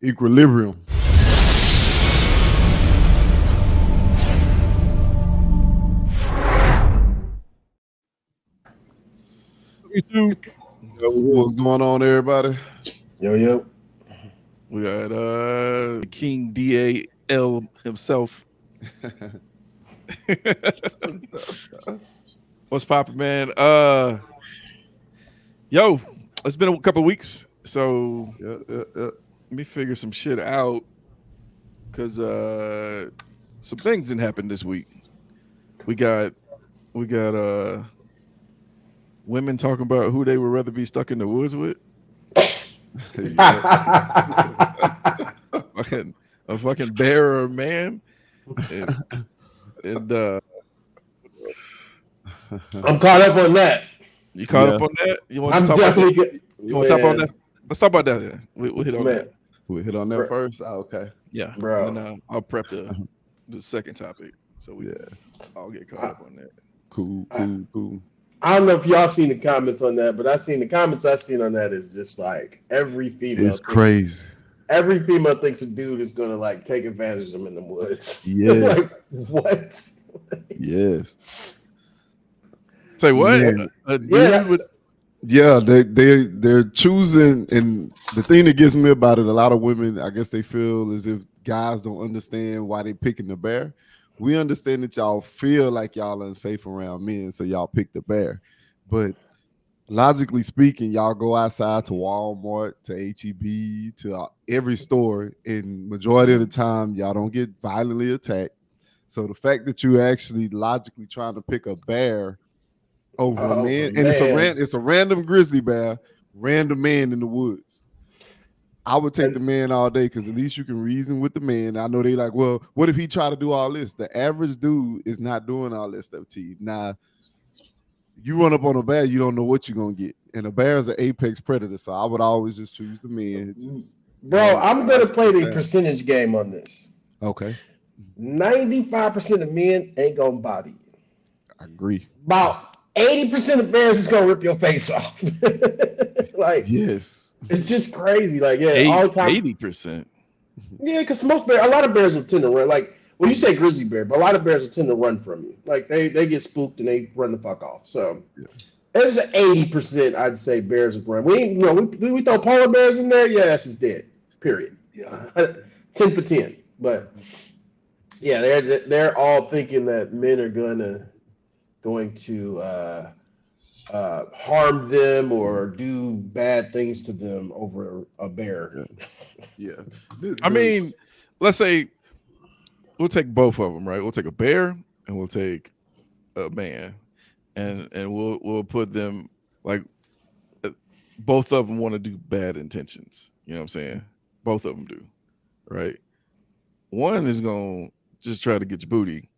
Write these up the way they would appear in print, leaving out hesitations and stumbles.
Equilibrium. You too. What's going on, everybody? Yo. We got King DAL himself. What's poppin', man? Yo, it's been a couple weeks, so Yeah. let me figure some shit out because some things didn't happen this week. We got women talking about who they would rather be stuck in the woods with. A fucking bear or a man, and I'm caught up on that. you caught Yeah. up on that. You want to I'm talk about that? definitely good. You want to talk about that? Let's talk about that. Then. We'll hit on Man, that. We hit on that first. Oh, okay. Yeah, bro. and then I'll prep the second topic, so I'll get caught up on that. Cool. I don't know if y'all seen the comments on that, but I seen the comments I seen on that is just like every female. It's crazy. Every female thinks a dude is gonna like take advantage of them in the woods. Yeah. Like what? Yes. Say what? Man. A dude with Yeah, they're choosing, and the thing that gets me about it, a lot of women, I guess they feel as if guys don't understand why they picking the bear. We understand that y'all feel like y'all unsafe around men, so y'all pick the bear. But logically speaking, y'all go outside to Walmart, to HEB, to every store, and majority of the time, y'all don't get violently attacked. So the fact that you actually logically trying to pick a bear over a man, and it's a random grizzly bear, random man in the woods. I would take the man all day because at least you can reason with the man. I know they like, well, what if he try to do all this? The average dude is not doing all this stuff to you. Now, you run up on a bear, you don't know what you're gonna get, and a bear is an apex predator. So I would always just choose the man. Bro, I'm gonna play the percentage game on this. Okay. 95% of men ain't gonna bother you. I agree. About 80% of bears is gonna rip your face off. Like, yes, it's just crazy. Like, yeah, all the time. 80%. Yeah, because a lot of bears will tend to run. Like, well, you say grizzly bear, but a lot of bears will tend to run from you. Like, they get spooked and they run the fuck off. So, there's an 80%, I'd say, bears will run. We throw polar bears in there. Yeah, that's just dead. Period. Yeah, 10 for 10. But yeah, they're all thinking that men are going to harm them or do bad things to them over a bear. Yeah. I mean, let's say we'll take both of them, right? We'll take a bear and we'll take a man, and we'll put them like both of them want to do bad intentions. You know what I'm saying? Both of them do, right? One is gonna just try to get your booty.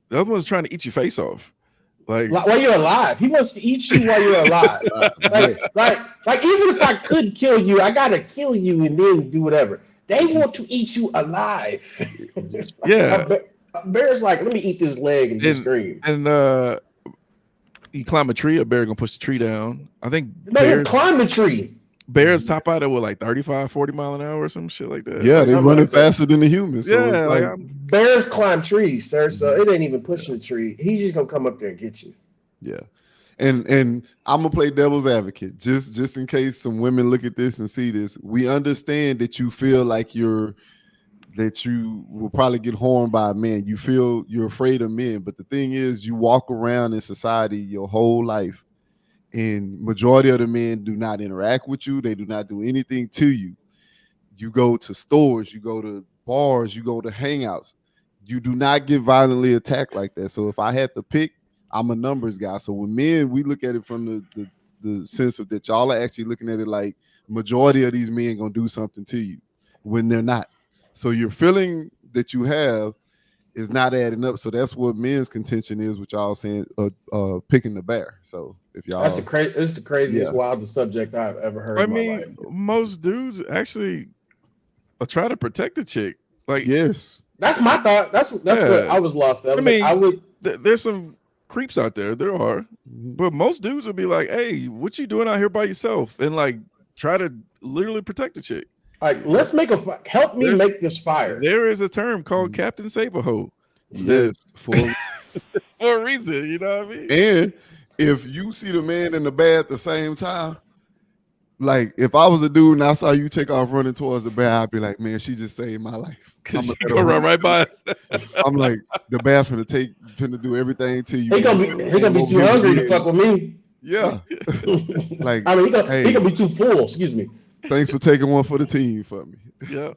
The other one's trying to eat your face off. Like while you're alive, he wants to eat you while you're alive. like even if I could kill you, I gotta kill you and then do whatever. They want to eat you alive. Yeah, a bear's like, let me eat this leg and just scream. And you climb a tree, a bear gonna push the tree down. I think bears climb the tree. Bears top out at what, like 35, 40 mile an hour or some shit like that. Yeah, they're running faster than the humans. So yeah, like bears climb trees, sir. So it ain't even pushing the tree. He's just gonna come up there and get you. Yeah. And I'm gonna play devil's advocate just in case some women look at this and see this. We understand that you feel like you will probably get harmed by a man. You feel you're afraid of men, but the thing is, you walk around in society your whole life, and majority of the men do not interact with you. They do not do anything to you. You go to stores, you go to bars, you go to hangouts. You do not get violently attacked like that. So if I had to pick, I'm a numbers guy. So when men, we look at it from the sense of that y'all are actually looking at it like majority of these men gonna do something to you when they're not. So your feeling that you have is not adding up. So that's what men's contention is, with y'all saying picking the bear. So if y'all, it's the craziest, wildest subject I've ever heard. In my life. Most dudes actually try to protect the chick. Like, yes, that's my thought. That's what I was lost at. There's some creeps out there. There are, but most dudes would be like, "Hey, what you doing out here by yourself?" And like try to literally protect the chick. Like, let's make help me There's make this fire. there is a term called Mhm. Captain Saberho Yes, for for a reason. You know what I mean? and if you see the man in the bed at the same time, like if I was a dude and I saw you take off running towards the bear, I'd be like, man, she just saved my life. Because I'm you gonna go let her run right by us. I'm like, the bear finna do everything to you. He And gonna you be finna he gonna came be over too here with hungry me to fuck with me. yeah. Like, I mean, he hey, gonna be too full. Excuse me. thanks for taking one for the team for me. Yeah,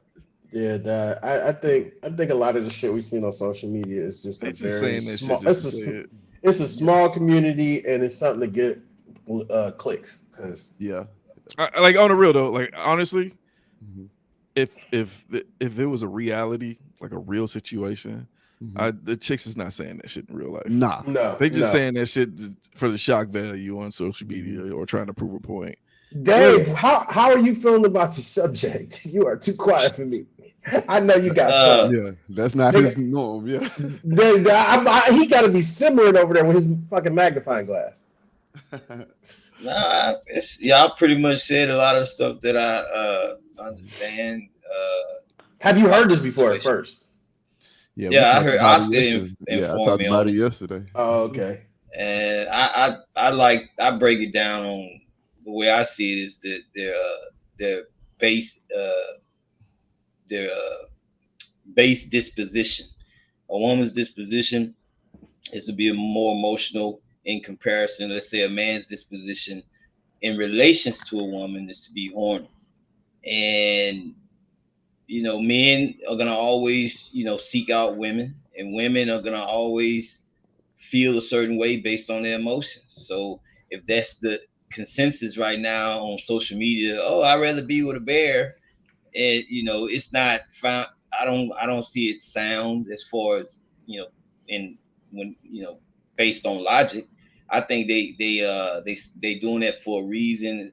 Yeah, I think a lot of the shit we've seen on social media is just a they just very saying that shit small. just to say it. It's a small community, and it's something to get clicks. Because Yeah. Like on the real though, like honestly, Mhm. if it was a reality, like a real situation, Mhm. the chicks is not saying that shit in real life. Nah. no, They just no, saying that shit for the shock value on social Mhm. media or trying to prove a point. Dave, how are you feeling about the subject? You are too quiet for me. I know you got something. Yeah, that's not his Nigga, norm. Yeah. he got to be simmering over there with his fucking magnifying glass. Nah, y'all pretty much said a lot of stuff that I understand Have you about heard the this before at situation. first? Yeah, we Yeah, I talked heard about it Oscar yesterday. Yeah, I informed talked me about on it it, yesterday. Oh, okay. and I break it down on the way I see it is that their base their base disposition. A woman's disposition is to be more emotional in comparison. Let's say a man's disposition in relations to a woman is to be horny. And men are gonna always, seek out women, and women are gonna always feel a certain way based on their emotions. So if that's the consensus right now on social media, oh, I'd rather be with a bear, and it's not found. I don't see it sound as far as in when based on logic. I think they doing that for a reason.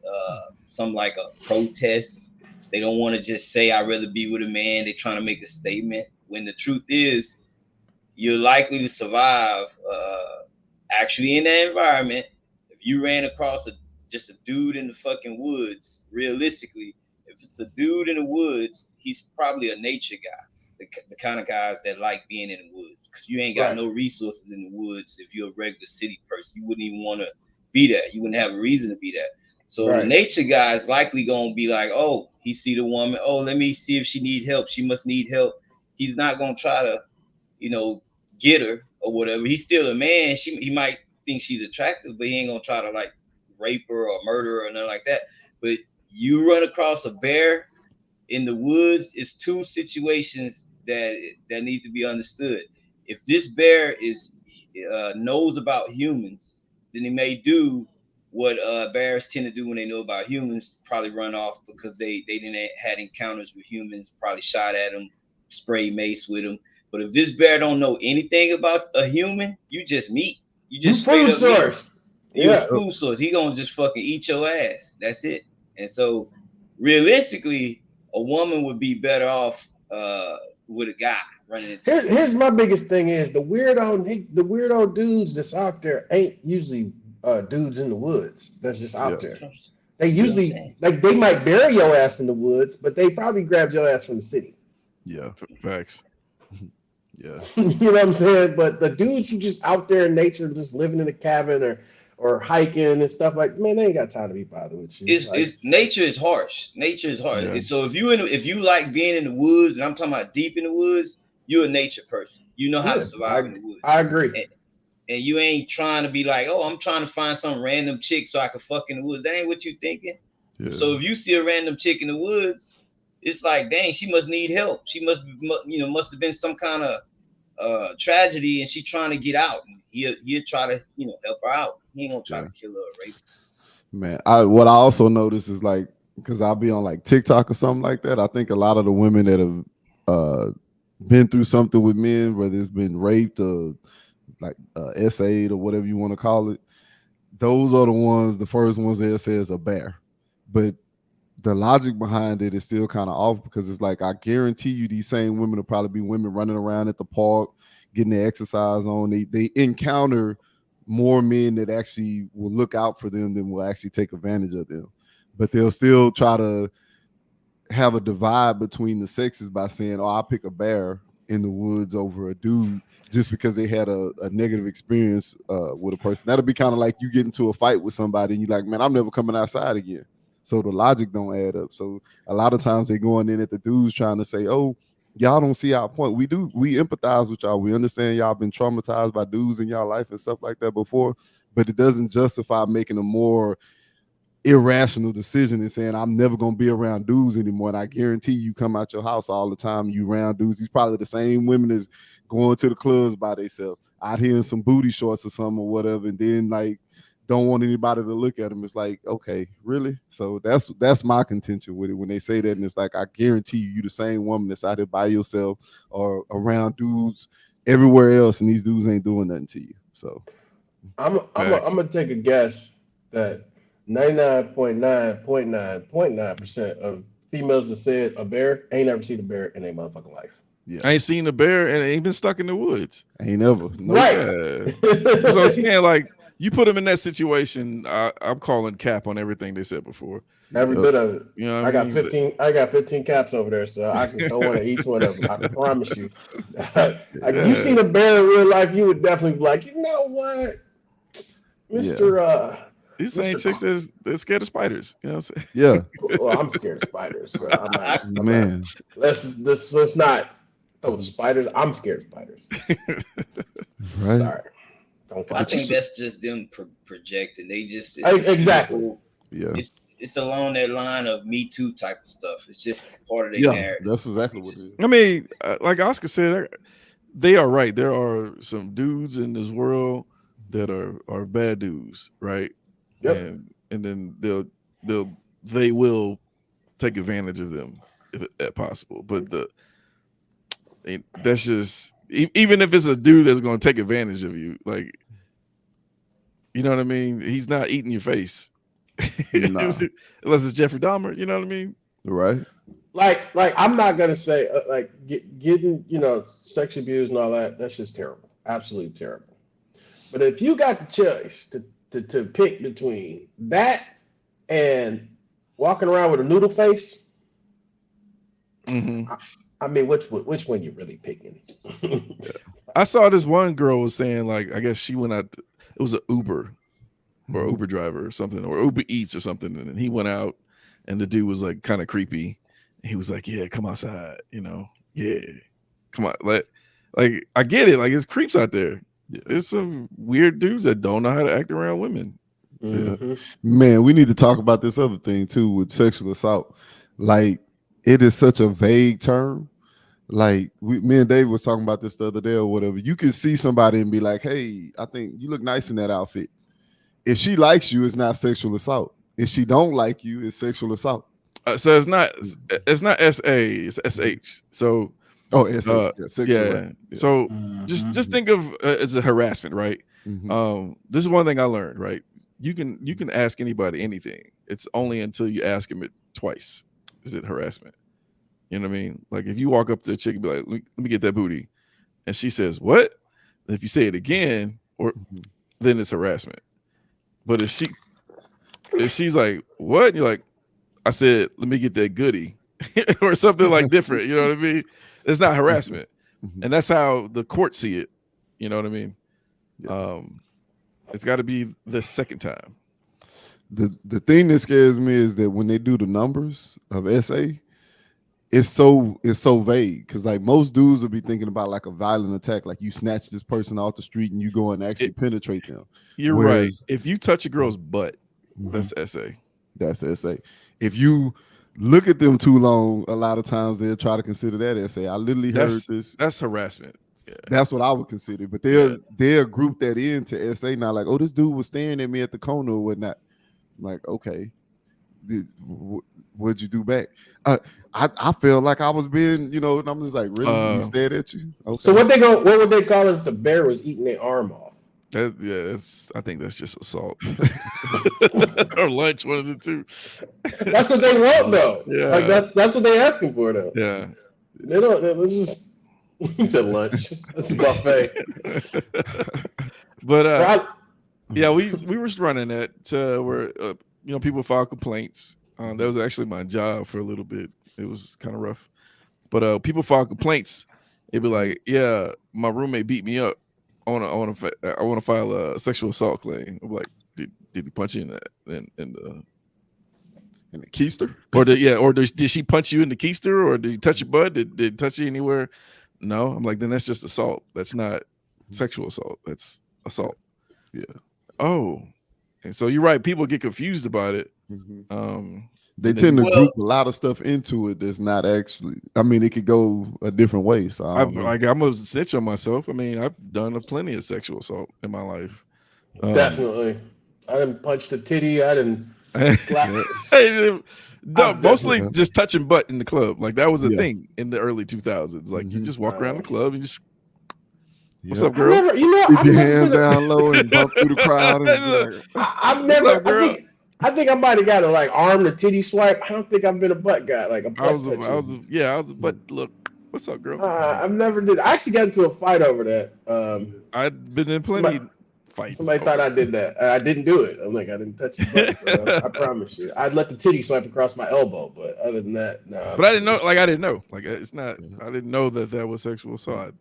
Some like a protest. They don't want to just say I'd rather be with a man. They're trying to make a statement. When the truth is, you're likely to survive actually in that environment. If you ran across just a dude in the fucking woods, realistically, if it's a dude in the woods, he's probably a nature guy, the kind of guys that like being in the woods, because you ain't got Right. no resources in the woods. If you're a regular city person, you wouldn't even want to be there. You wouldn't have a reason to be there. So the Right. nature guy is likely gonna be like, oh, he see the woman, oh, let me see if she need help. She must need help. He's not gonna try to, you know, get her or whatever. He's still a man. He might think she's attractive, but he ain't gonna try to like rape her or murder her or nothing like that. But you run across a bear in the woods, it's two situations that need to be understood. If this bear is knows about humans, then he may do what bears tend to do when they know about humans, probably run off because they didn't had encounters with humans, probably shot at them, spray mace with them. But if this bear don't know anything about a human, you just meat. You You just straight food up meat. source. You a Yeah. Yep. food source. He gonna just fucking eat your ass. That's it. And so realistically, a woman would be better off with a guy running into the Here's woods. my biggest thing is the weirdo dudes that's out there ain't usually dudes in the woods that's just Yeah. out there. They You know what I'm usually saying? like they might bury your ass in the woods, but they probably grabbed your ass from the city. Yeah. Facts. Yeah. You know what I'm saying? But the dudes who just out there in nature, just living in a cabin or hiking and stuff like, man, they ain't got time to be bothered with you. Like, It's nature is harsh. Nature is harsh. Yeah. And so if you like being in the woods, and I'm talking about deep in the woods, you're a nature person. You know how to yeah, survive in the woods. I agree. And you ain't trying to be like, oh, I'm trying to find some random chick so I can fuck in the woods. That ain't what you thinking. Yeah. So if you see a random chick in the woods, it's like, dang, she must need help. She must have been some kind of tragedy, and she trying to get out. And he'll try to help her out. He ain't gonna try Yeah. to kill her or rape Man, what I also notice is like because I'll be on like TikTok or something like that. I think a lot of the women that have been through something with men, whether it's been raped or like SA'd or whatever you want to call it, those are the first ones that says a bear. But the logic behind it is still kind of off because it's like I guarantee you these same women will probably be women running around at the park, getting their exercise on. They encounter more men that actually will look out for them than will actually take advantage of them. But they'll still try to have a divide between the sexes by saying, "Oh, I'll pick a bear in the woods over a dude," just because they had a negative experience with a person. That'll be kind of like you get into a fight with somebody and you're like, "Man, I'm never coming outside again." So the logic don't add up. So a lot of times they going in at the dudes trying to say, "Oh, y'all don't see our point. We empathize with y'all. We understand y'all been traumatized by dudes in y'all life and stuff like that before, but it doesn't justify making a more irrational decision and saying I'm never gonna be around dudes anymore. And I guarantee you come out your house all the time, you around dudes. These probably the same women as going to the clubs by themselves, out here in some booty shorts or something or whatever, and then like don't want anybody to look at them. It's like, okay, really? So that's my contention with it when they say that, and it's like I guarantee you the same woman that's out here by yourself or around dudes everywhere else, and these dudes ain't doing nothing to you. So I'm gonna take a guess that 99.9% of females that said a bear ain't never seen a bear in their motherfucking life. yeah, I ain't seen a bear and ain't been stuck in the woods. ain't never. No. Right. Yeah. That's what I'm saying. Like you put them in that situation, I'm calling cap on everything they said before. Every bit of it. You know what I got mean? 15. I got 15 caps over there, so I can throw one at each one of them. I promise you. Like you seen a bear in real life, you would definitely be like, you know what, Mister. These same chicks they're scared of spiders. You know what I'm saying? Yeah. Well, I'm scared of spiders. So I'm Man. let's not throw the spiders. I'm scared of spiders. Right. Sorry. Don't I fight. think that's just them projecting. They just Exactly. Yeah. It's along that line of Me Too type of stuff. It's just part of their narrative. That's exactly what it is. I mean, like Oscar said, they are right. There are some dudes in this world that are bad dudes, right? Yep. And then they will take advantage of them if possible. But that's just even if it's a dude that's going to take advantage of you, like you know what I mean. He's not eating your face, Nah. unless it's Jeffrey Dahmer. You know what I mean? Right. Like I'm not gonna say getting sex abuse and all that. That's just terrible. Absolutely terrible. But if you got the choice to pick between that and walking around with a noodle face, Mm-hmm. I mean, which one you really picking? I saw this one girl was saying like I guess she went out. It was an Uber or Uber driver or something, or Uber Eats or something, and he went out, and the dude was like kind of creepy. He was like, "Yeah, come outside, yeah, come on." Like I get it. Like it's creeps out there. There's some weird dudes that don't know how to act around women. Mm-hmm. Yeah. Man, we need to talk about this other thing too with sexual assault. Like it is such a vague term. Like me and Dave was talking about this the other day or whatever. You can see somebody and be like, "Hey, I think you look nice in that outfit." If she likes you, it's not sexual assault. If she don't like you, it's sexual assault. So it's not SA, it's SH. So sexual. yeah. So Mm-hmm. just think of as a harassment, right? Mhm. This is one thing I learned, right? You can ask anybody anything. It's only until you ask them it twice is it harassment. You know what I mean? Like if you walk up to a chick and be like, let me get that booty, and she says, "What?" And if you say it again, then it's harassment. But if she's like, "What?" And you're like, "I said, let me get that goodie," or something like different. You know what I mean? It's not harassment, and that's how the courts see it. You know what I mean? Yeah. It's got to be the second time. The thing that scares me is that when they do the numbers of SA, it's so vague because like most dudes will be thinking about like a violent attack, like you snatch this person off the street and you go and actually penetrate them. You're right. If you touch a girl's butt, that's SA. That's SA. If you look at them too long, a lot of times they'll try to consider that SA. I literally heard this. That's harassment. Yeah. That's what I would consider. But they'll group that into SA now. Like, oh, this dude was staring at me at the corner or whatnot. I'm like, okay, what'd you do back? I felt like I was being, and I'm just like, really? He stared at you? Okay. So what would they call it if the bear was eating their arm off? I think that's just assault or lunch, one of the two. That's what they want, though. Yeah, like that's what they're asking for, though. Yeah, they don't. It's just he said lunch. That's a buffet. But yeah, we were running that where people file complaints. That was actually my job for a little bit It was kind of rough. But people file complaints. It'd be like, yeah, my roommate beat me up. I want to file a sexual assault claim. I'm like, did he punch you in the keister? or did she punch you in the keister, or did he touch your butt? Did he touch you anywhere? No. I'm like, then that's just assault. That's not sexual assault. That's assault. Yeah. Oh, and so you're right. People get confused about it. They tend to group a lot of stuff into it that's not actually. I mean, it could go a different way. So I'm gonna snitch on myself. I mean, I've done plenty of sexual assault in my life. Definitely, I didn't punch the titty. I didn't slap. Mostly just touching butt in the club. Like that was a thing in the early 2000s. Like you just walk around the club and just. What's up, girl? Keep your hands down low and bump through the crowd. And I've never. I think I might have got a like arm to titty swipe. I don't think I've been a butt guy. Like a butt I was a butt. Look, what's up, girl? I've never did. I actually got into a fight over that. I'd been in plenty fights. Somebody thought I did that. I didn't do it. I'm like, I didn't touch the butt. I promise you. I'd let the titty swipe across my elbow, but other than that, no. But I didn't know. Like I didn't know. Like it's not. I didn't know that was sexual assault.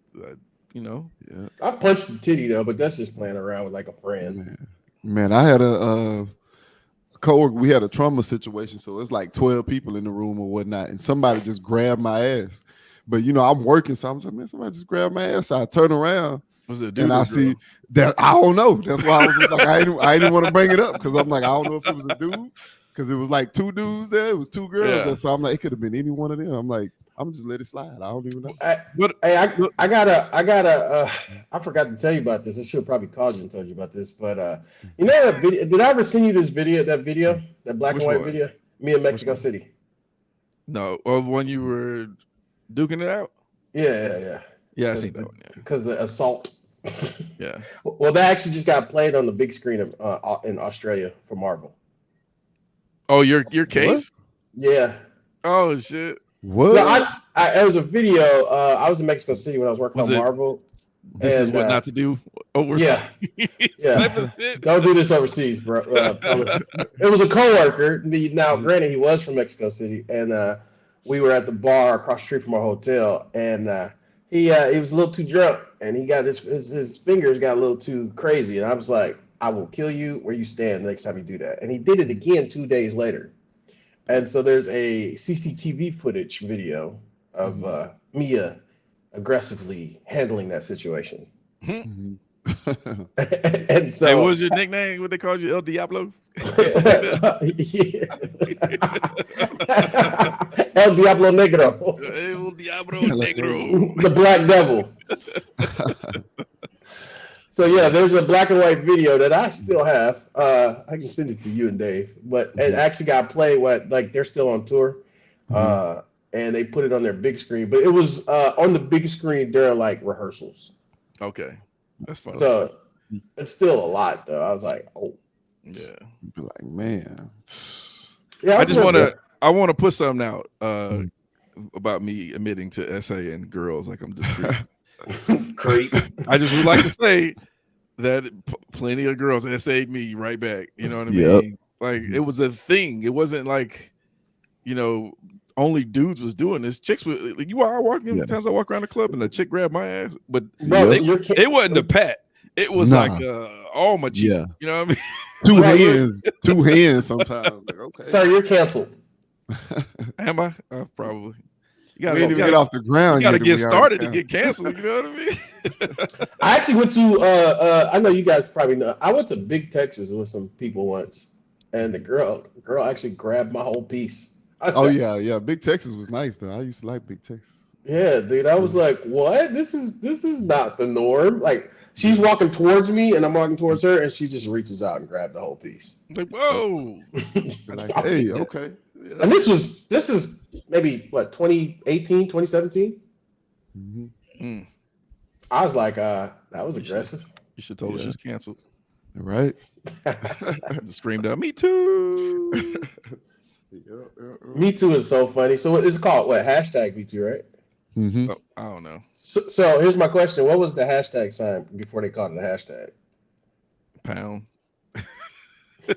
I punched the titty though, but that's just playing around with like a friend. Man, I had a coworker. We had a trauma situation, so it's like 12 people in the room or whatnot, and somebody just grabbed my ass. But I'm working, so I'm like, man, somebody just grabbed my ass. So I turn around. Was it a dude and I see that I don't know. That's why I was just like, I didn't want to bring it up because I'm like, I don't know if it was a dude because it was like 2 dudes there. It was 2 girls there, so I'm like, it could have been any one of them. I'm like, I'm just let it slide. I don't even know. I gotta. I forgot to tell you about this. I should have probably called you and told you about this. But you know that video? Did I ever send you this video? That black and white video? Me in Mexico City. No, when you were duking it out. Yeah. I seen that one. Yeah, because the assault. Yeah. Well, that actually just got played on the big screen in Australia for Marvel. Oh, your case? What? Yeah. Oh shit. What? No, it was a video. I was in Mexico City when I was working on Marvel. This is what not to do overseas. Yeah. Don't do this overseas, bro. It was a coworker. Now, granted, he was from Mexico City, and we were at the bar across the street from our hotel, and he was a little too drunk, and he got his fingers got a little too crazy, and I was like, I will kill you where you stand next time you do that. And he did it again 2 days later. And so there's a CCTV footage video of Mia aggressively handling that situation. And so, hey, what was your nickname? What they called you, El Diablo? El Diablo Negro. El Diablo Negro. The Black Devil. So yeah, there's a black and white video that I still have. I can send it to you and Dave, but it actually got played. Like they're still on tour, and they put it on their big screen. But it was on the big screen during like rehearsals. Okay, that's fun. So it's still a lot, though. I was like, oh, yeah. Be like, man. Yeah, I want to put something out about me admitting to SA and girls. Like I'm just. Creep. I just would like to say that plenty of girls essayed me right back. You know what I mean? Yep. Like it was a thing. It wasn't like, only dudes was doing this. Chicks were like, times I walk around the club and the chick grabbed my ass, but it wasn't a pat. It was like all my cheek. Yeah. You know what I mean? Two hands sometimes. Like, okay. Sir, you're canceled. Am I? Probably. You gotta get off the ground. You gotta get started to get canceled. You know what I mean? I actually went to. I know you guys probably know. I went to Big Texas with some people once, and the girl actually grabbed my whole piece. Yeah. Big Texas was nice though. I used to like Big Texas. Yeah, dude. I was like, what? This is not the norm. Like she's walking towards me, and I'm walking towards her, and she just reaches out and grabbed the whole piece. Like, whoa. Like, hey, okay. Yeah. And this is maybe what 2018, 2017. Mm-hmm. I was like, that was aggressive. You should told her she's canceled. Right. Just screamed out, "Me too." Me too is so funny. So it's called what? Hashtag Me too, right? Mm-hmm. Oh, I don't know. So here's my question: what was the hashtag sign before they called it a hashtag? Pound.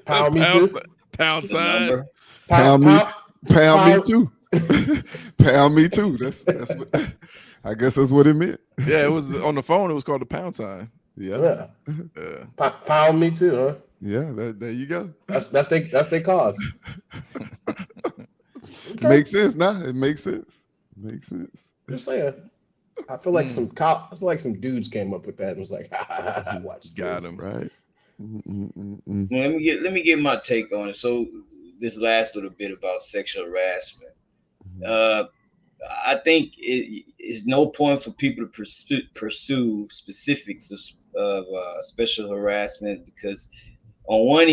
Pound me too. Pound sign. Pound me too. Pound me too. That's what I guess that's what it meant. Yeah, it was on the phone. It was called the pound sign. Yeah. Yeah. Pound me too, huh? Yeah, there you go. That's their cause. Okay. Makes sense now. It makes sense. Makes sense. Just saying. I feel like some dudes came up with that and was like, watch Got this. him. Right. Well, let me get my take on it. So this last little bit about sexual harassment. I think it is no point for people to pursue specifics of special harassment, because on one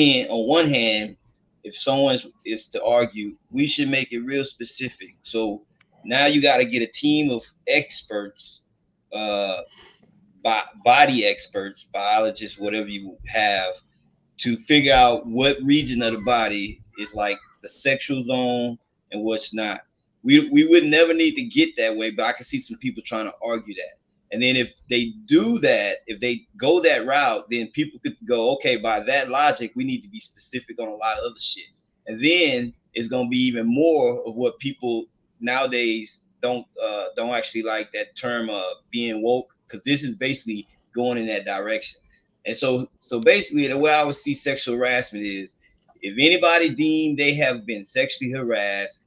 hand, if someone is to argue, we should make it real specific. So now you got to get a team of experts, body experts, biologists, whatever you have, to figure out what region of the body is like the sexual zone and what's not. We would never need to get that way, but I can see some people trying to argue that. And then if they do that, if they go that route, then people could go, okay, by that logic, we need to be specific on a lot of other shit. And then it's gonna be even more of what people nowadays don't actually like that term being woke, because this is basically going in that direction. And so basically the way I would see sexual harassment is, if anybody deemed they have been sexually harassed,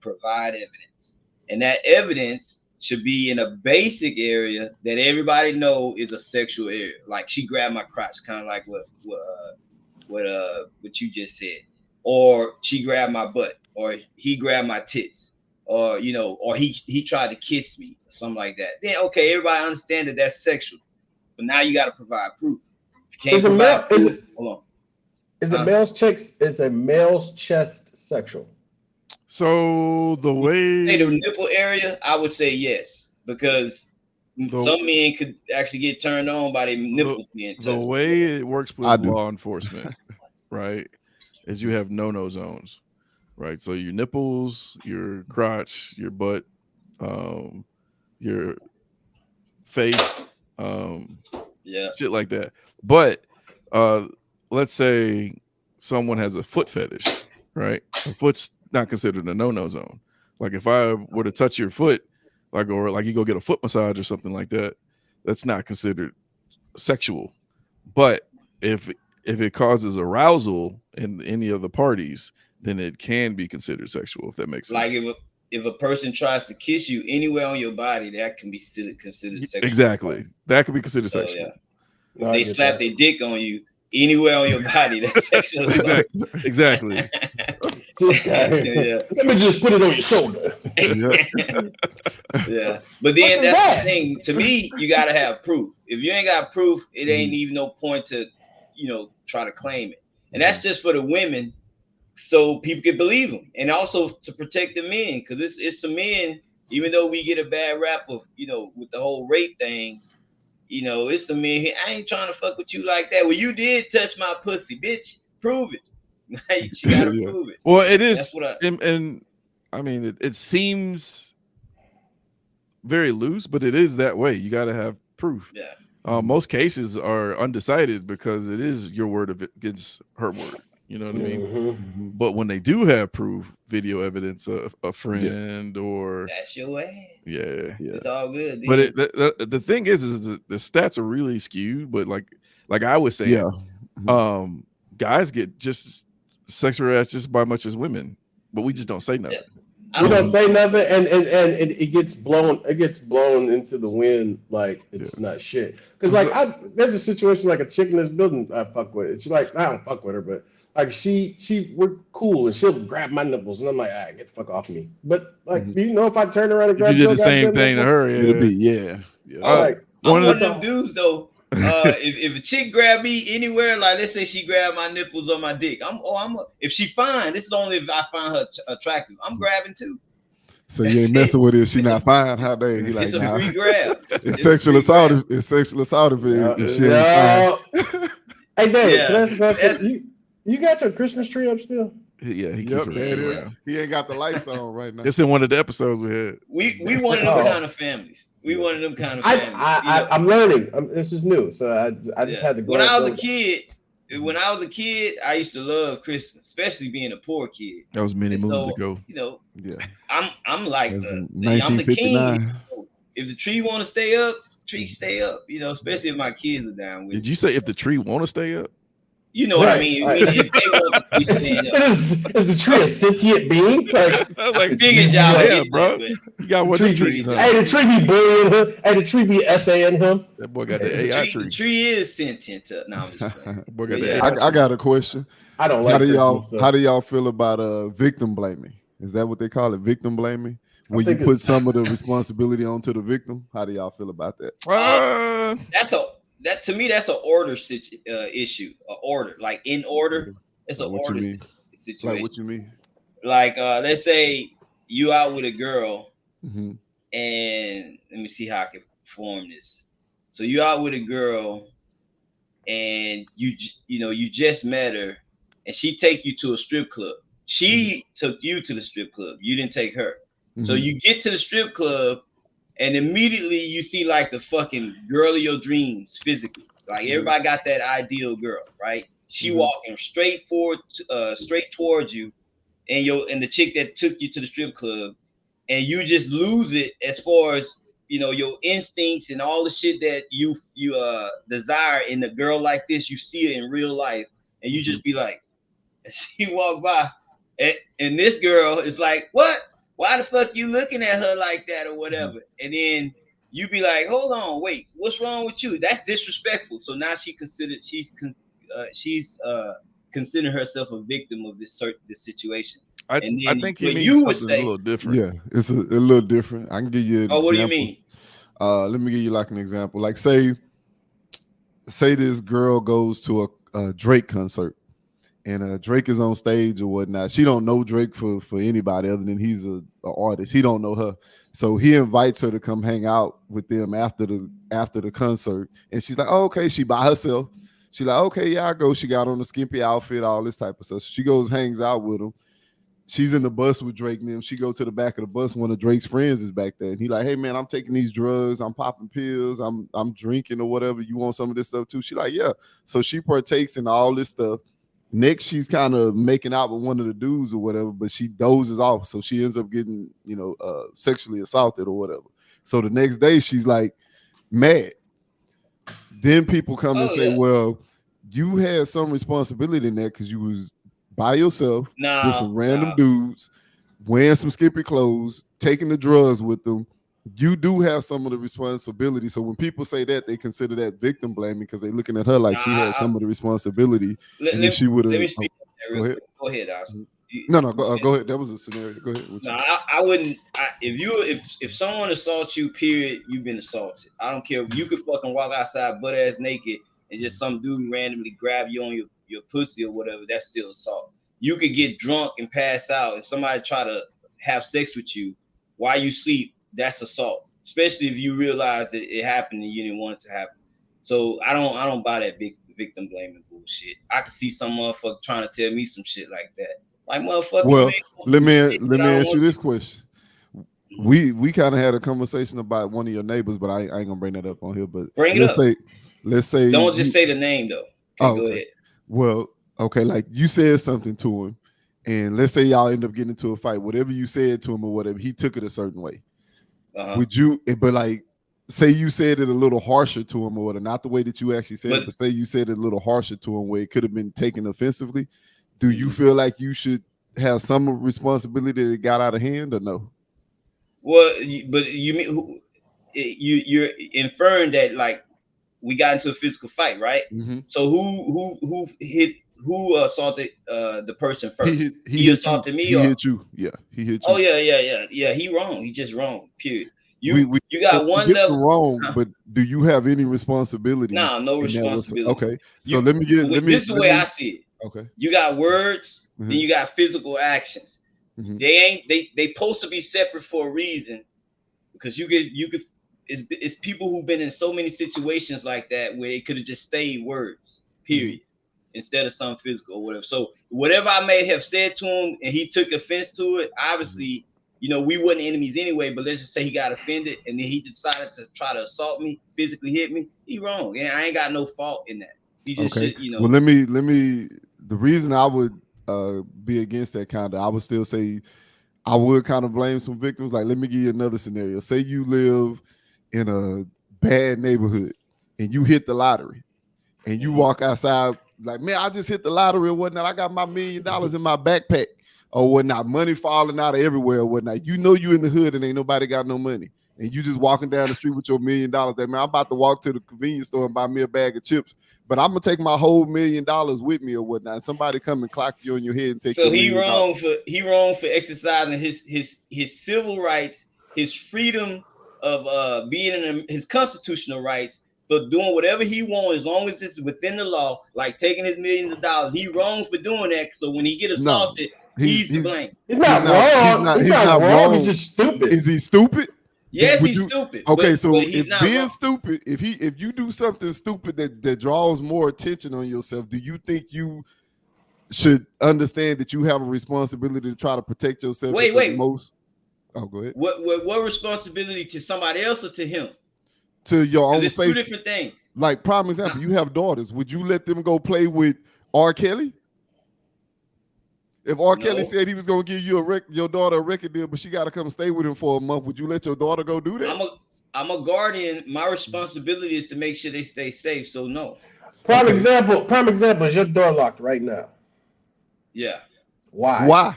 provide evidence. And that evidence should be in a basic area that everybody know is a sexual area. Like, she grabbed my crotch, kind of like what you just said. Or she grabbed my butt, or he grabbed my tits, or or he tried to kiss me, or something like that. Then okay, everybody understand that that's sexual. But now you got to provide proof. If you can't provide proof, hold on. Is a male's chest sexual? So the way the nipple area, I would say yes, because some men could actually get turned on by their nipples being touched. The way it works with law enforcement, right, is you have no zones, right? So your nipples, your crotch, your butt, your face, shit like that. But let's say someone has a foot fetish, right? A foot's not considered a no zone. Like, if I were to touch your foot, or you go get a foot massage or something like that, that's not considered sexual. But if it causes arousal in any of the parties, then it can be considered sexual, if that makes sense. Like, if a person tries to kiss you anywhere on your body, that can be considered sexual. Exactly. That could be considered sexual. Yeah. If they slap their dick on you anywhere on your body, that's sexual. Exactly. Yeah. Let me just put it on your shoulder. Yeah. But then that's the thing. To me, you got to have proof. If you ain't got proof, it ain't even no point to, try to claim it. And that's just for the women, so people can believe them, and also to protect the men, because it's some men. Even though we get a bad rap of with the whole rape thing, it's some men here. I ain't trying to fuck with you like that. Well, you did touch my pussy, bitch. Prove it. You gotta prove it. Well, it is, and I mean, it seems very loose, but it is that way. You got to have proof. Yeah. Most cases are undecided because it is your word against her word. You know what I mean? Mm-hmm. But when they do have proof, video evidence, a friend, or that's your ass. Yeah, it's all good. Dude. But the thing is the stats are really skewed. But like I was saying, guys get just sex harassed just by much as women, but we just don't say nothing. We don't say nothing, and it gets blown. It gets blown into the wind like it's not shit. Because there's a situation like a chick in this building I fuck with. It's like, I don't fuck with her, but like we're cool, and she'll grab my nipples, and I'm like, get the fuck off me. But like, if I turn around and grab, you did the same thing to her, it'll be I'm one of them dudes though. If a chick grab me anywhere, like let's say she grabbed my nipples or my dick, if she fine, this is only if I find her attractive, I'm grabbing too. So you ain't messing with it if she not fine. How they? He like, it's a free grab. It's sexual assault. It's sexual assault if she ain't fine. Hey, Dave, you got your Christmas tree up still? Yeah, he ain't got the lights on right now. It's in one of the episodes we had. We one of them kind of families. We one of them kind of families. I'm learning. This is new, so I just had to go. When I was a kid, when I was a kid, I used to love Christmas, especially being a poor kid. That was many And moons so, ago. Yeah, I'm like that's in I'm the king here. 1959. So if the tree want to stay up, tree stay up. Especially if my kids are down with Did me. you say if the tree want to stay up? You know what I Right. mean? Right. Meaning if they want the tree staying up. Is the tree a sentient being? Like I was I like, figured y'all yeah, hit that, bro. but You got the one of tree them trees, be, huh? hey, the tree be bullying him. Hey, the tree be essaying him. That boy got the the AI tree the tree. tree is sentient. No, I'm just playing. That boy got But the yeah, AI I tree. got a question. I don't How like do Christmas, how so do y'all feel about victim blaming? Is that what they call it? Victim blaming? I Where you think put it's some of the responsibility onto the victim? How do y'all feel about that? Uh, that's a that to me that's an order issue. A order like in order. It's an Like what you order mean? Like situation. what you mean? Like let's say you out with a girl, Mm-hmm. and let me see how I can form this. So you out with a girl, and you just met her, and she take you to a strip club. She took you to the strip club. You didn't take her. So Mm-hmm. you get to the strip club, and immediately you see like the fucking girl of your dreams physically. Like Mm-hmm. everybody got that ideal girl, right? She Mm-hmm. walking straight towards you, and the chick that took you to the strip club, and you just lose it as far as your instincts and all the shit that you desire in a girl like this. You see it in real life, and you Mm-hmm. just be like, and she walk by, and this girl is like, what? Why the fuck you looking at her like that or Mm-hmm. whatever? And then you be like, hold on, wait, what's wrong with you? That's disrespectful. So now she's considering herself a victim of this situation. And I then think he what means you would something a say, little different. Yeah, it's a little different. I can give you an oh, what do you example. mean? Let me give you like an example. Like say this girl goes to a Drake concert, and Drake is on stage or whatnot. She don't know Drake for anybody other than he's a artist. He don't know her, so he invites her to come hang out with them after the concert. And she's like, oh, okay, she by herself. She's like, okay, yeah, I go. She got on a skimpy outfit, all this type of stuff. She goes, hangs out with him. She's in the bus with Drake and them. She go to the back of the bus. One of Drake's friends is back there, and he like, "Hey man, I'm taking these drugs. I'm popping pills. I'm drinking or whatever. You want some of this stuff too?" She like, "Yeah." So she partakes in all this stuff. Next, she's kind of making out with one of the dudes or whatever, but she dozes off, so she ends up getting sexually assaulted or whatever. So the next day, she's like mad. Then people come and Oh say, yeah, "Well, you had some responsibility in that because you was by yourself with no, some random no. dudes, wearing some skimpy clothes, taking the drugs with them. You do have some of the responsibility." So when people say that, they consider that victim blaming because they're looking at her like No, she had some of the responsibility, let, and if let, she would let have, me speak on that go real ahead. quick. Go ahead, Austin. Mhm. No, no, go ahead. That was a scenario. Go ahead. What No, you? I wouldn't. If someone assaults you, period, you've been assaulted. I don't care. You could fucking walk outside butt ass naked and just some dude randomly grab you on your pussy or whatever. That's still assault. You could get drunk and pass out, and somebody try to have sex with you while you sleep. That's assault, especially if you realize that it happened and you didn't want it to happen. So I don't buy that big victim blaming bullshit. I could see some motherfucker trying to tell me some shit like that. Like motherfucker, you Well, ain't supposed to do shit let that me I don't ask you want this you. question. Mhm. We kind of had a conversation about one of your neighbors, but I ain't gonna bring that up on here. But Bring it let's up. say let's say Don't just you say the name though. Okay, oh, go okay. ahead. Well, okay, like you said something to him, and let's say y'all end up getting into a fight. Whatever you said to him or whatever, he took it a certain way. Uh huh. Would you? But like, say you said it a little harsher to him or whatever, not the way that you actually said it, But but say you said it a little harsher to him where it could have been taken offensively. Do you mhm. feel like you should have some responsibility that it got out of hand or no? but you mean you're inferring that like we got into a physical fight, right? Mm-hmm. So who assaulted the person first? He He hit you. assaulted me He or hit you. Yeah, he hit oh you. yeah. He wrong. He just wrong. Period. You We you got we one get the level. wrong, Huh? but do you have any responsibility No, no in that? Was responsibility. okay. So You this is the let way me. I see it. Okay. You got words, then Hmm. you got physical actions. Hmm. They supposed to be separate for a reason because you could it's people who've been in so many situations like that where it could have just stayed words, Hmm. period, instead of some physical or whatever. So whatever I may have said to him and he took offense to it, Hmm. obviously, we weren't enemies anyway, but let's just say he got offended and then he decided to try to assault me, physically hit me. He wrong. And I ain't got no fault in that. He just Okay. should, you know. Well, let me. The reason I would be against that kind of, I would still say I would kind of blame some victims. Like, let me give you another scenario. Say you live in a bad neighborhood and you hit the lottery and you walk outside like, man, I just hit the lottery or whatnot. I got my $1 million in my backpack or whatnot, money falling out of everywhere or whatnot. You know you in the hood and ain't nobody got no money. And you just walking down the street with your $1 million. That, man, I'm about to walk to the convenience store and buy me a bag of chips. But I'm gonna take my whole $1 million with me or whatnot. And somebody come and clock you on your head and take So your $1 million. he wrong for exercising his civil rights, his freedom of being in his constitutional rights, for doing whatever he wants as long as it's within the law, like taking his millions of dollars. He wrong for doing that. So when he get No, assaulted, he's to blame. He's not wrong. He's not wrong. He's just stupid. Is he stupid? Yes, he's stupid. Okay, so but if not being wrong. stupid, if you do something stupid that draws more attention on yourself, do you think you should understand that you have a responsibility to try to protect yourself? Wait. Most. Oh, go ahead. What responsibility to somebody else or to him? To your own It's safety. 2 different things. Like, prime example, you have daughters. Would you let them go play with R. Kelly? If R. Kelly said he was gonna give you your daughter a record deal, but she got to come stay with him for a month, would you let your daughter go do that? I'm a guardian. My responsibility is to make sure they stay safe. So no. Prime example is your door locked right now. Yeah. Why?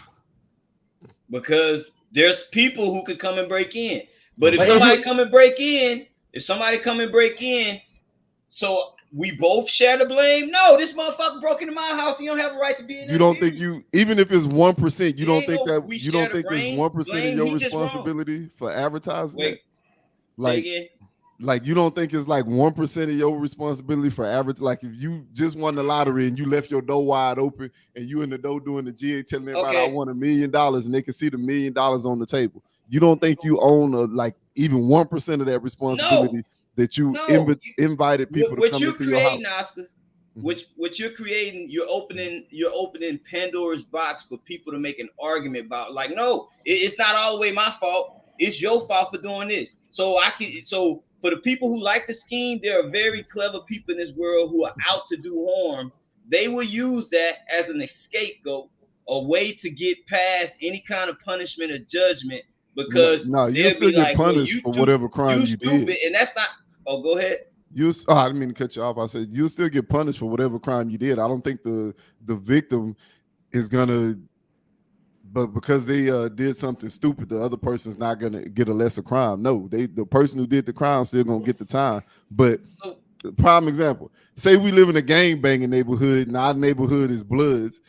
Because there's people who could come and break in. But if somebody come and break in, so we both share the blame. No, this motherfucker broke into my house. He don't have a right to be in there. You don't think even if it's 1%, you don't think it's 1% of your responsibility for advertising? Wait, like, say again. Like, you don't think it's like 1% of your responsibility for average? Like, if you just won the lottery and you left your door wide open and you in the door doing the jig, telling everybody I won $1 million, and they can see the $1 million on the table, you don't think you own even 1% of that responsibility that you invited people to come into your house? Oscar, what you're creating, you're opening Pandora's box for people to make an argument about. Like, no, it's not all the way my fault. It's your fault for doing this. So for the people who like the scheme, there are very clever people in this world who are out to do harm. They will use that as an scapegoat, a way to get past any kind of punishment or judgment. Because you'll still get punished for whatever crime you did. And that's not. Oh, go ahead. I didn't mean to cut you off. I said you'll still get punished for whatever crime you did. I don't think the victim is gonna. But because they did something stupid, the other person's not gonna get a lesser crime. No, the person who did the crime still gonna get the time. But prime example, say we live in a gang banging neighborhood, and our neighborhood is Bloods,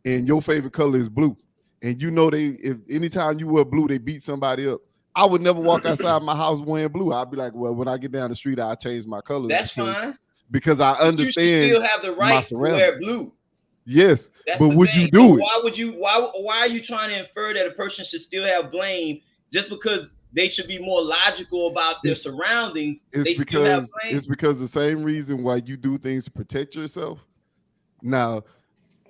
and your favorite color is blue, and you know if anytime you wear blue, they beat somebody up. I would never walk outside my house wearing blue. I'd be like, well, when I get down the street, I'll change my colors. That's fine. Because I understand. You still have the right to wear blue. Yes, but would you do it? Why are you trying to infer that a person should still have blame just because they should be more logical about their surroundings? They still have blame? It's because the same reason why you do things to protect yourself. Now,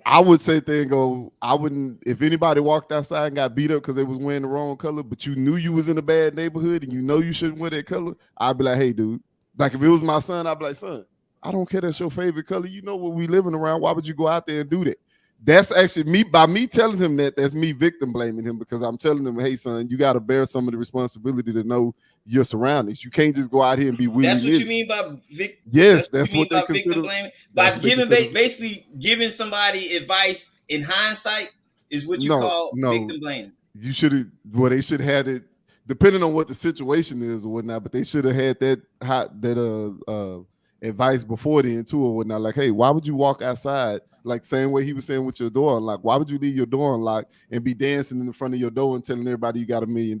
I would sit there and go, I wouldn't, if anybody walked outside and got beat up because they was wearing the wrong color, but you knew you was in a bad neighborhood and you know you shouldn't wear that color, I'd be like, hey, dude. Like, if it was my son, I'd be like, son, I don't care that's your favorite color. You know what we living around. Why would you go out there and do that? That's actually me. By me telling him that's me victim blaming him, because I'm telling him, hey, son, you got to bear some of the responsibility to know your surroundings. You can't just go out here and be willy-nilly. That's what you mean by victim. Yes, that's what they consider victim blaming. By basically giving somebody advice in hindsight is what you call victim blaming. You should have. Well, they should have had it depending on what the situation is or whatnot. But they should have had that advice before then too or whatnot. Like, hey, why would you walk outside? Like, same way he was saying with your door unlocked. Why would you leave your door unlocked and be dancing in the front of your door and telling everybody you got $1 million?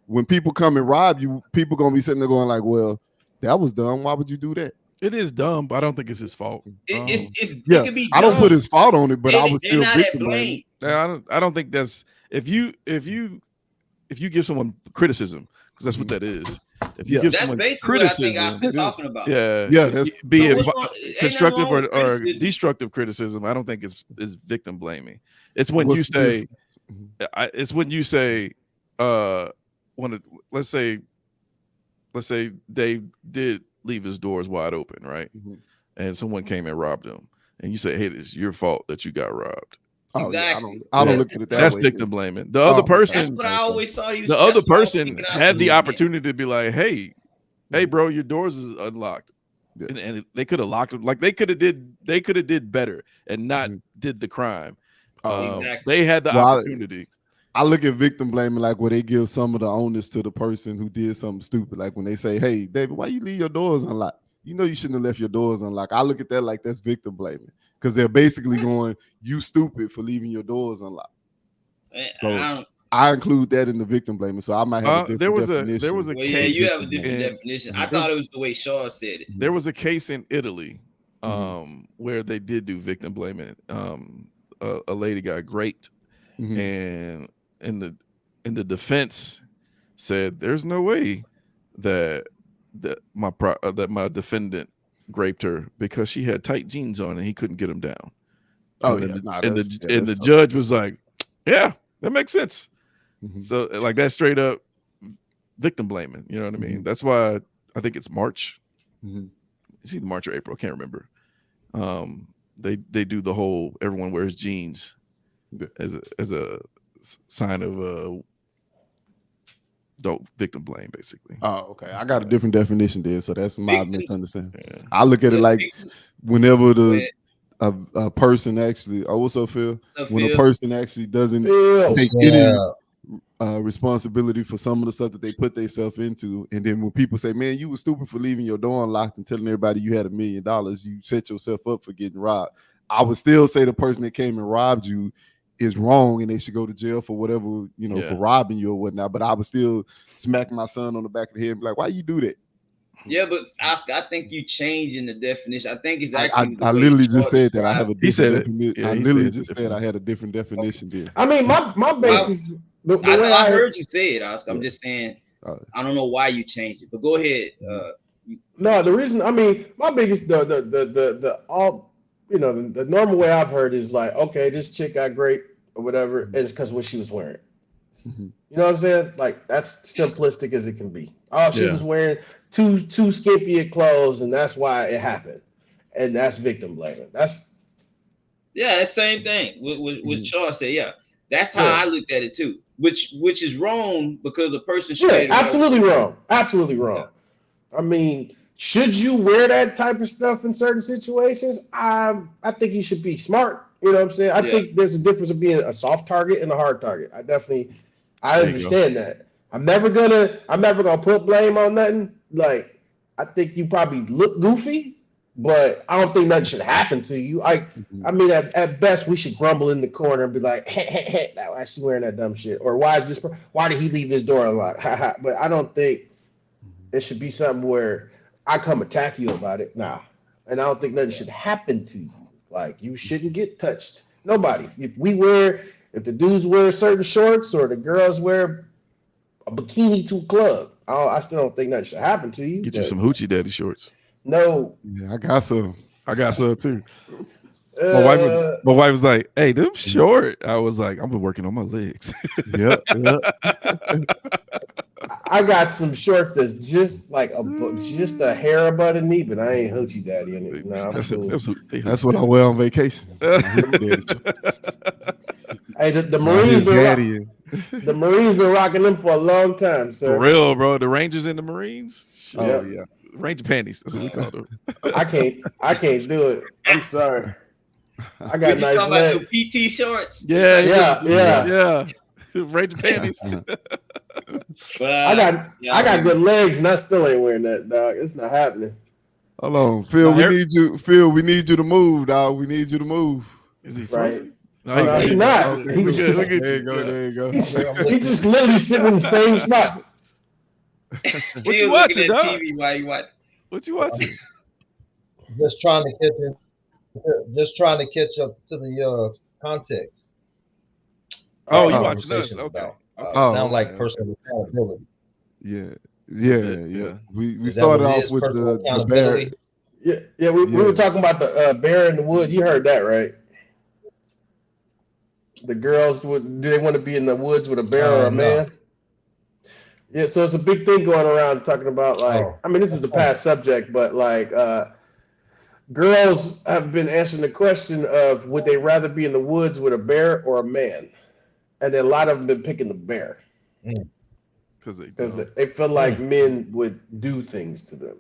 When people come and rob you, people gonna be sitting there going like, well, that was dumb. Why would you do that? It is dumb, but I don't think it's his fault. It could be dumb. I don't put his fault on it, but I was still victim blaming. I don't think that's if you give someone criticism, because that's what that is. If you give that's someone basically criticism, what I think talking about. That's be it constructive or destructive criticism. I don't think it's victim blaming. It's when you say, let's say Dave did leave his doors wide open, right? Mm-hmm. and someone came and robbed them, and you say, "Hey, it's your fault that you got robbed." Oh yeah, Exactly. I don't look at it that That's way. victim blaming. The other Oh, okay. That's person, what I always thought he was. the other that's what I was person thinking I had the said. opportunity to be like, "Hey, bro, your doors is unlocked," Yeah. and they could have locked them. Like they could have did better and not did the crime. Exactly. They had the Well, opportunity. I look at victim blaming like where they give some of the onus to the person who did something stupid. Like when they say, "Hey, David, why you leave your doors unlocked? You know you shouldn't have left your doors unlocked." I look at that like that's victim blaming because they're basically going, "You stupid for leaving your doors unlocked." So I include that in the victim blaming. So I might have a different definition. There was a Well, case. yeah, you have a different in- definition. I thought it was the way Shaw said it. There was a case in Italy where they did do victim blaming. A lady got raped, and in the defense said there's no way that my defendant raped her because she had tight jeans on and he couldn't get them down. Oh and yeah, the judge was like, "Yeah, that makes sense." So like that's straight up victim blaming. You know what I mean? That's why I think it's March. It's either March or April. I can't remember. They do the whole everyone wears jeans as a sign of don't victim blame, basically. Oh, okay. I got a different definition there, so that's my Victims. misunderstanding. Yeah. I look at it like whenever a person actually. Oh, what's up, Phil? When a person actually doesn't take any responsibility for some of the stuff that they put themselves into, and then when people say, "Man, you were stupid for leaving your door unlocked and telling everybody you had $1 million," you set yourself up for getting robbed. I would still say the person that came and robbed you is wrong and they should go to jail for whatever, for robbing you or whatnot. But I would still smack my son on the back of the head and be like, "Why you do that?" Yeah, but Oscar, I think you changing the definition. I think it's actually. I literally just said that I have a He said different it. definition. Yeah, I he literally said just said I had a different definition there. I mean, my basis. The way I heard you say it, Oscar. I'm Yeah. just saying. I don't know why you changed it, but go ahead. No, the reason. I mean, my biggest the all the normal way I've heard is like, okay, this chick got great or whatever is because what she was wearing. You know what I'm saying? Like that's simplistic as it can be. Oh, she was wearing too skimpy of clothes, and that's why it happened. And that's victim blaming. That's the same thing. What Shaw said. Yeah, that's how I looked at it too. Which is wrong because a person should. Absolutely wrong. Absolutely wrong. Yeah. I mean, should you wear that type of stuff in certain situations? I think you should be smart. You know what I'm saying? I think there's a difference of being a soft target and a hard target. I understand that. I'm never gonna put blame on nothing. Like, I think you probably look goofy, but I don't think nothing should happen to you. I mean, at best, we should grumble in the corner and be like, hey, why is she wearing that dumb shit? Or why did he leave his door unlocked? But I don't think it should be something where I come attack you about it. Nah. And I don't think nothing should happen to you. Like, you shouldn't get touched. Nobody. If the dudes wear certain shorts or the girls wear a bikini to a club, I still don't think nothing should happen to you. Get you some hoochie daddy shorts. No. Yeah, I got some. Too. My wife was like, "Hey, them short." I was like, "I've been working on my legs." Yep. I got some shorts that's just like just a hair above the knee, but I ain't hoochie daddy in it. No, I'm cool. That's what I wear on vacation. Hey, the Marines the Marines been rocking them for a long time, sir. For real, bro. The Rangers and the Marines. Oh yeah. Ranger panties. That's what we call them. I can't do it. I'm sorry. I got nice legs. About the PT shorts. Yeah. Ranger panties. I got good legs, and I still ain't wearing that, dog. It's not happening. Hold on, Phil. We need you. Phil, we need you to move, dog. We need you to move. Is he frozen? Right. No, he's not. Okay, there you go. He's just literally sitting in the same spot. What you watching, dog? TV while you watch. What you watching? Just trying to catch up to the context. Oh, you watching us? Okay. Sound like personal accountability. Yeah. We started off with the bear. Yeah. We were talking about the bear in the wood. You heard that, right? The girls do they want to be in the woods with a bear or a man? Yeah, so it's a big thing going around talking about I mean, this is the past subject, but like girls have been answering the question of would they rather be in the woods with a bear or a man, and then a lot of them been picking the bear Because because they feel like men would do things to them.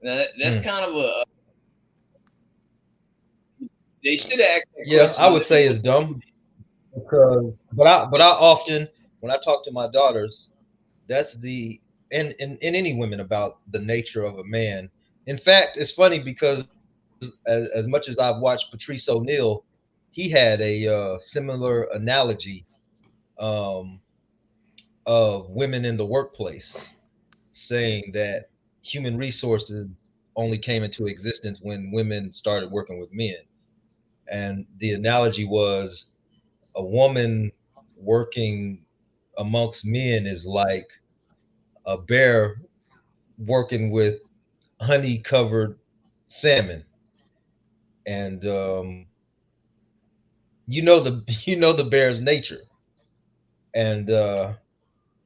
Now, that's kind of a. They should have asked that Yeah, question. I would say it's dumb because, but I often when I talk to my daughters, that's the and any women about the nature of a man. In fact, it's funny because as much as I've watched Patrice O'Neal, he had a similar analogy um, of women in the workplace, saying that human resources only came into existence when women started working with men. And the analogy was a woman working amongst men is like a bear working with honey covered salmon. And you know the bear's nature. And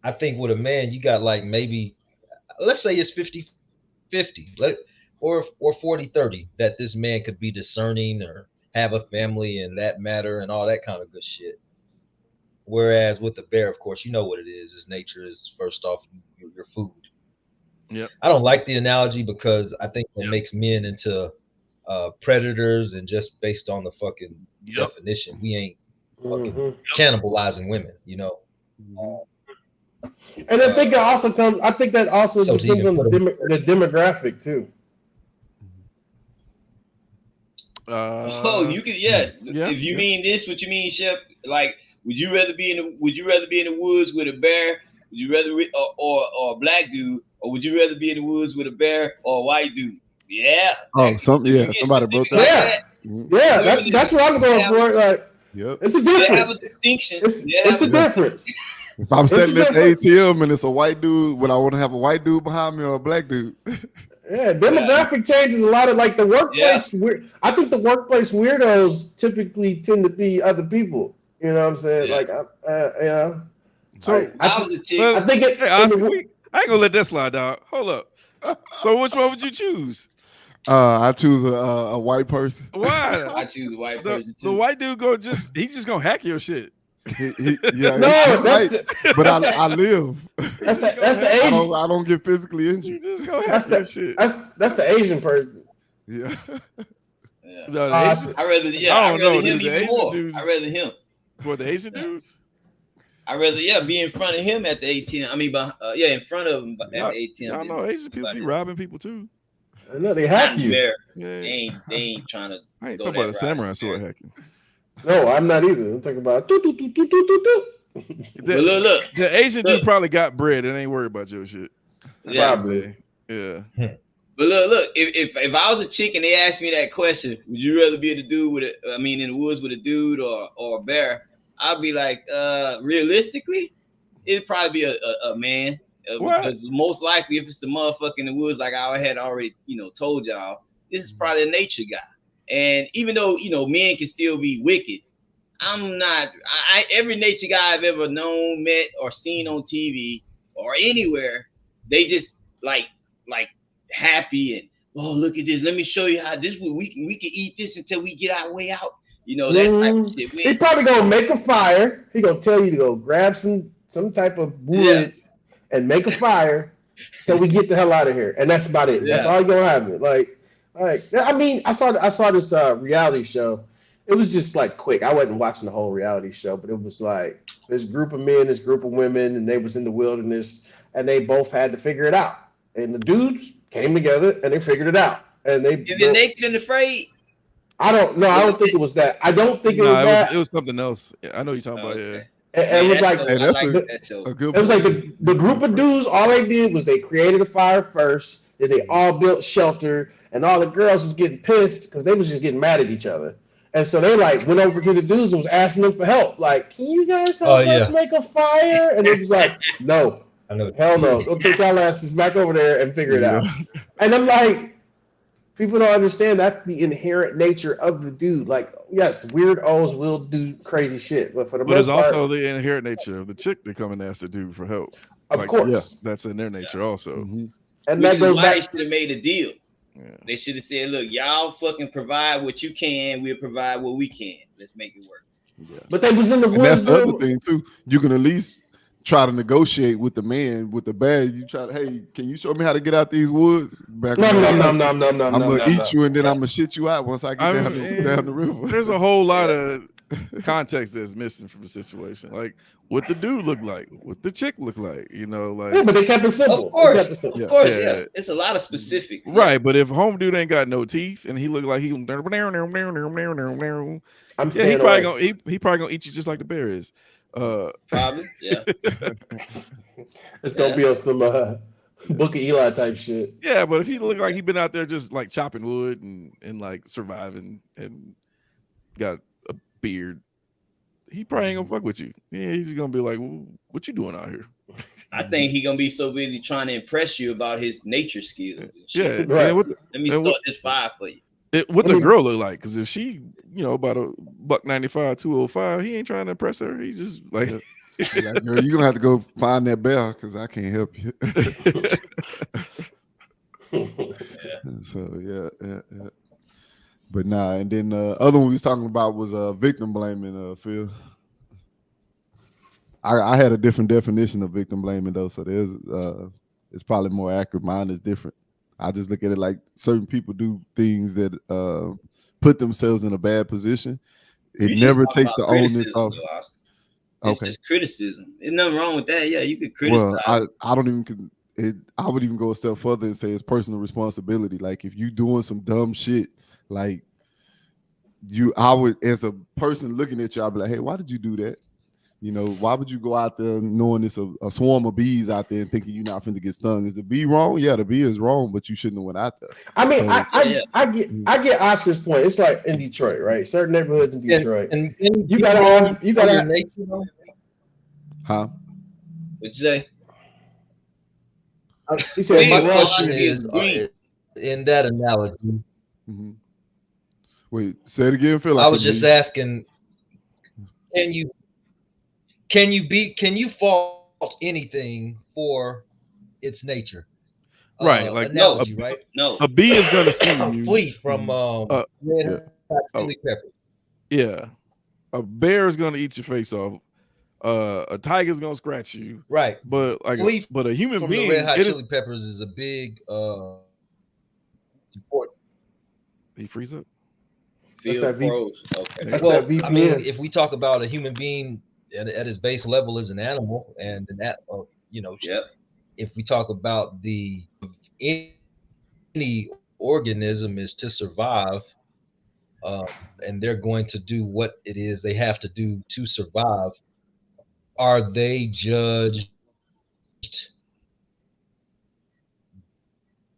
I think with a man you got like maybe let's say it's 50-50, or 40-30 that this man could be discerning or have a family and that matter and all that kind of good shit. Whereas with the bear, of course, you know what it is. His nature is first off your food. Yep. I don't like the analogy because I think it makes men into predators, and just based on the fucking definition, we ain't fucking cannibalizing women, you know. And I think it also comes. I think that also So depends on the demographic too. You could, If you mean this, what you mean, Chef? Like, would you rather be in the woods with a bear? Would you rather or a black dude, or would you rather be in the woods with a bear or a white dude? Yeah. Oh, somebody wrote that. Yeah, that's what I'm going for. Like, it's a difference. They have a distinction. It's a difference. If I'm sitting at the ATM and it's a white dude, would I want to have a white dude behind me or a black dude? Yeah, demographic changes a lot of like the workplace. I think the workplace weirdos typically tend to be other people. You know what I'm saying? Yeah. Like, yeah. So I think it. Hey, Oscar, I ain't gonna let that slide, dog. Hold up. So which one would you choose? I choose a white person. Why? I choose a white person too. The white dude he's just gonna hack your shit. No, but I live. That's the Asian. I don't get physically injured. Just go hack your shit. That's the Asian person. Yeah. No, Asian, I rather him even more. I rather him. For the Asian dudes? I rather be in front of him at the ATM. I mean, in front of him at the ATM. Y'all know Asian people be robbing people too. I know they hack you. Yeah. They ain't trying to. I ain't talking about a samurai sword hacking. No, I'm not either. I'm talking about Look. The Asian dude probably got bread and ain't worried about your shit. Yeah. Probably. Yeah. But look. If I was a chick and they asked me that question, would you rather be in the woods with a dude or a bear? I'd be like, realistically, it'd probably be a man. Because most likely, if it's a motherfucker in the woods, like I had already, told y'all, this is probably a nature guy. And even though, men can still be wicked, I'm not. Every nature guy I've ever known, met, or seen on TV or anywhere, they just like happy and look at this. Let me show you how we can eat this until we get our way out. That type of shit. He probably gonna make a fire. He gonna tell you to go grab some type of wood and make a fire till we get the hell out of here. And that's about it. Yeah. That's all you're gonna have it. Like I mean, I saw this reality show. It was just like quick. I wasn't watching the whole reality show, but it was like this group of men, this group of women, and they was in the wilderness, and they both had to figure it out. And the dudes came together and they figured it out. And they naked and afraid. I don't know. I don't think it was that. I don't think it was that. It was something else. I know you're talking about. Yeah. And it was like a good. It was like the group of dudes. All they did was they created a fire first. Then they all built shelter, and all the girls was getting pissed because they was just getting mad at each other. And so they like went over to the dudes and was asking them for help. Like, can you guys help us make a fire? And it was like, no, hell no. Go take y'all asses back over there and figure it out. And I'm like, people don't understand that's the inherent nature of the dude. Like, yes, weirdos will do crazy shit, but for the most part, it's also the inherent nature of the chick that come and ask the dude for help. Of course, that's in their nature also. And that goes back. They should have made a deal. Yeah. They should have said, "Look, y'all fucking provide what you can. We'll provide what we can. Let's make it work." Yeah. But they was in the And that's woods the other doing. thing too. You can at least try to negotiate with the man with the bag. You try to, hey, can you show me how to get out these woods? Back No, man, no, I'm no, not, no, no, no, I'm no, gonna no, eat no. you and then I'm gonna shit you out once I get I down mean, the river. there's a whole lot Yeah. of context that's missing from the situation. Like, what the dude look like, what the chick look like, you know, Yeah, like, but they kept it simple. They kept it simple. Yeah. Of course, yeah, yeah. It's a lot of specifics. right. Yeah. But if home dude ain't got no teeth and he look like he, I'm yeah, he staying probably away. gonna he probably gonna eat you just like the bear is. Probably, yeah. It's gonna Yeah. be on some Book of Eli type shit. Yeah, but if he look like he been out there just like chopping wood and like surviving and got a beard, he probably ain't gonna fuck with you. Yeah, he's gonna be like, "What you doing out here?" I think he gonna be so busy trying to impress you about his nature skills and shit. Yeah, Right. and Let me and start this fire for you. what I the mean- girl look like? Because if she, about a $195, 205, he ain't trying to impress her. He just like, Yeah, girl, you're gonna have to go find that bear because I can't help you. So yeah. But nah, and then other one we was talking about was victim blaming, Phil. I had a different definition of victim blaming though, so there's it's probably more accurate. Mine is different. I just look at it like certain people do things that put themselves in a bad position. It You just never talk takes about the onus criticism, off. though, Oscar. It's Okay. just criticism. There's nothing wrong with that. Yeah, you could criticize. Well, I don't even I would even go a step further and say it's personal responsibility. Like if you doing some dumb shit, like I would, as a person looking at you, I'd be like, hey, why did you do that? You know, why would you go out there knowing it's a swarm of bees out there and thinking you're not finna get stung? Is the bee wrong? Yeah, the bee is wrong, but you shouldn't have went out there. I mean, So- I get Oscar's point. It's like in Detroit, right? Certain neighborhoods in Detroit. And You gotta have your nature, though. Huh? What'd you say? He said, Please, My well, question Oscar is, is green. in that analogy, Mm-hmm. Wait, say it again, Phil. I was couldn't just hear you. asking, can you fault anything for its nature? right, like Analogy, right? No. a bee is gonna sting you. Flee from Uh, red hot oh. chili peppers. Yeah, a bear is gonna eat your face off. A tiger's gonna scratch you. Right. But like, Flee but a human From being, the red hot it is. chili peppers is a big support. He freeze up. Field that V- pros. Okay. That's Well, that VPN. I mean, if we talk about a human being at his base level is an animal, and that Yep. if we talk about the any organism is to survive, and they're going to do what it is they have to do to survive, are they judged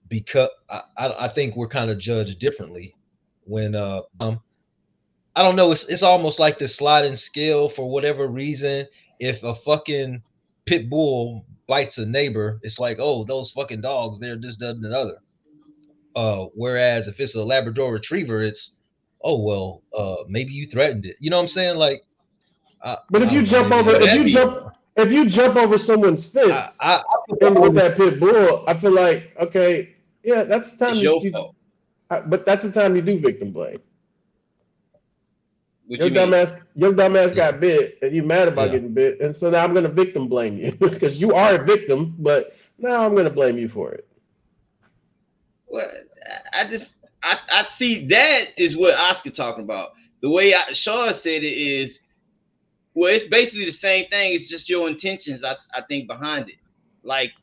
because I think we're kind of judged differently when I don't know, it's almost like the sliding scale for whatever reason. If a fucking pit bull bites a neighbor, it's like, oh, those fucking dogs, they're this, that, and the other. Whereas if it's a Labrador Retriever, it's, oh well, maybe you threatened it. You know what I'm saying? Like, but if I you don't know, jump maybe over, that- if you jump over someone's fence I and with that pit bull, I feel like, okay, yeah, that's the time It's your fault. but that's the time you do victim blame. What Your you mean? dumbass got bit, and you mad about Yeah. getting bit, and so now I'm gonna victim blame you because you are a victim, but now I'm gonna blame you for it. Well, I see that is what Oscar talking about. The way Shaw said it is, well, it's basically the same thing. It's just your intentions. I think behind it. Like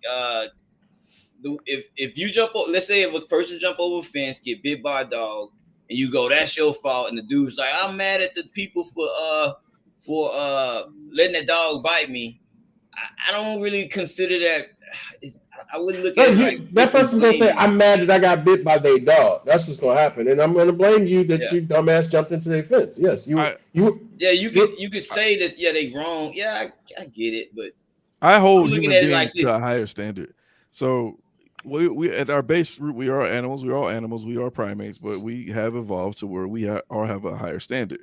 if you jump, let's say if a person jump over a fence, get bit by a dog, and you go, that's your fault, and the dude's like, I'm mad at the people for letting that dog bite me. I don't really consider that. I wouldn't look at it like That person's gonna say, blaming. "I'm mad that I got bit by their dog." That's what's gonna happen, and I'm gonna blame you that Yeah. you dumbass jumped into their fence. Yes, I- Yeah, you could say that. Yeah, they wrong. Yeah, I get it, but I hold I'm looking human at it beings like to a this. higher standard. So we at our base root, we are animals. We are all animals. We are primates, but we have evolved to where we have a higher standard.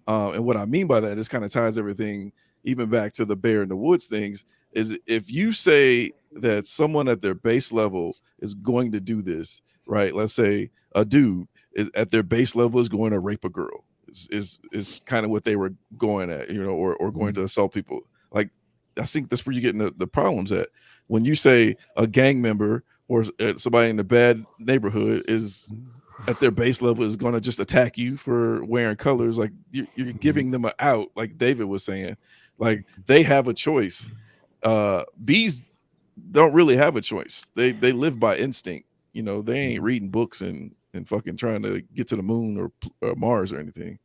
And what I mean by that is kind of ties everything even back to the bear in the woods things. Is if you say that someone at their base level is going to do this, right? Let's say a dude is, at their base level, is going to rape a girl. Is kind of what they were going at, or going to assault people. Like, I think that's where you're getting the problems at. When you say a gang member or somebody in a bad neighborhood is at their base level is going to just attack you for wearing colors, like you're giving them an out, like David was saying. Like, they have a choice. Bees don't really have a choice. They live by instinct. They ain't reading books and fucking trying to get to the moon or Mars or anything.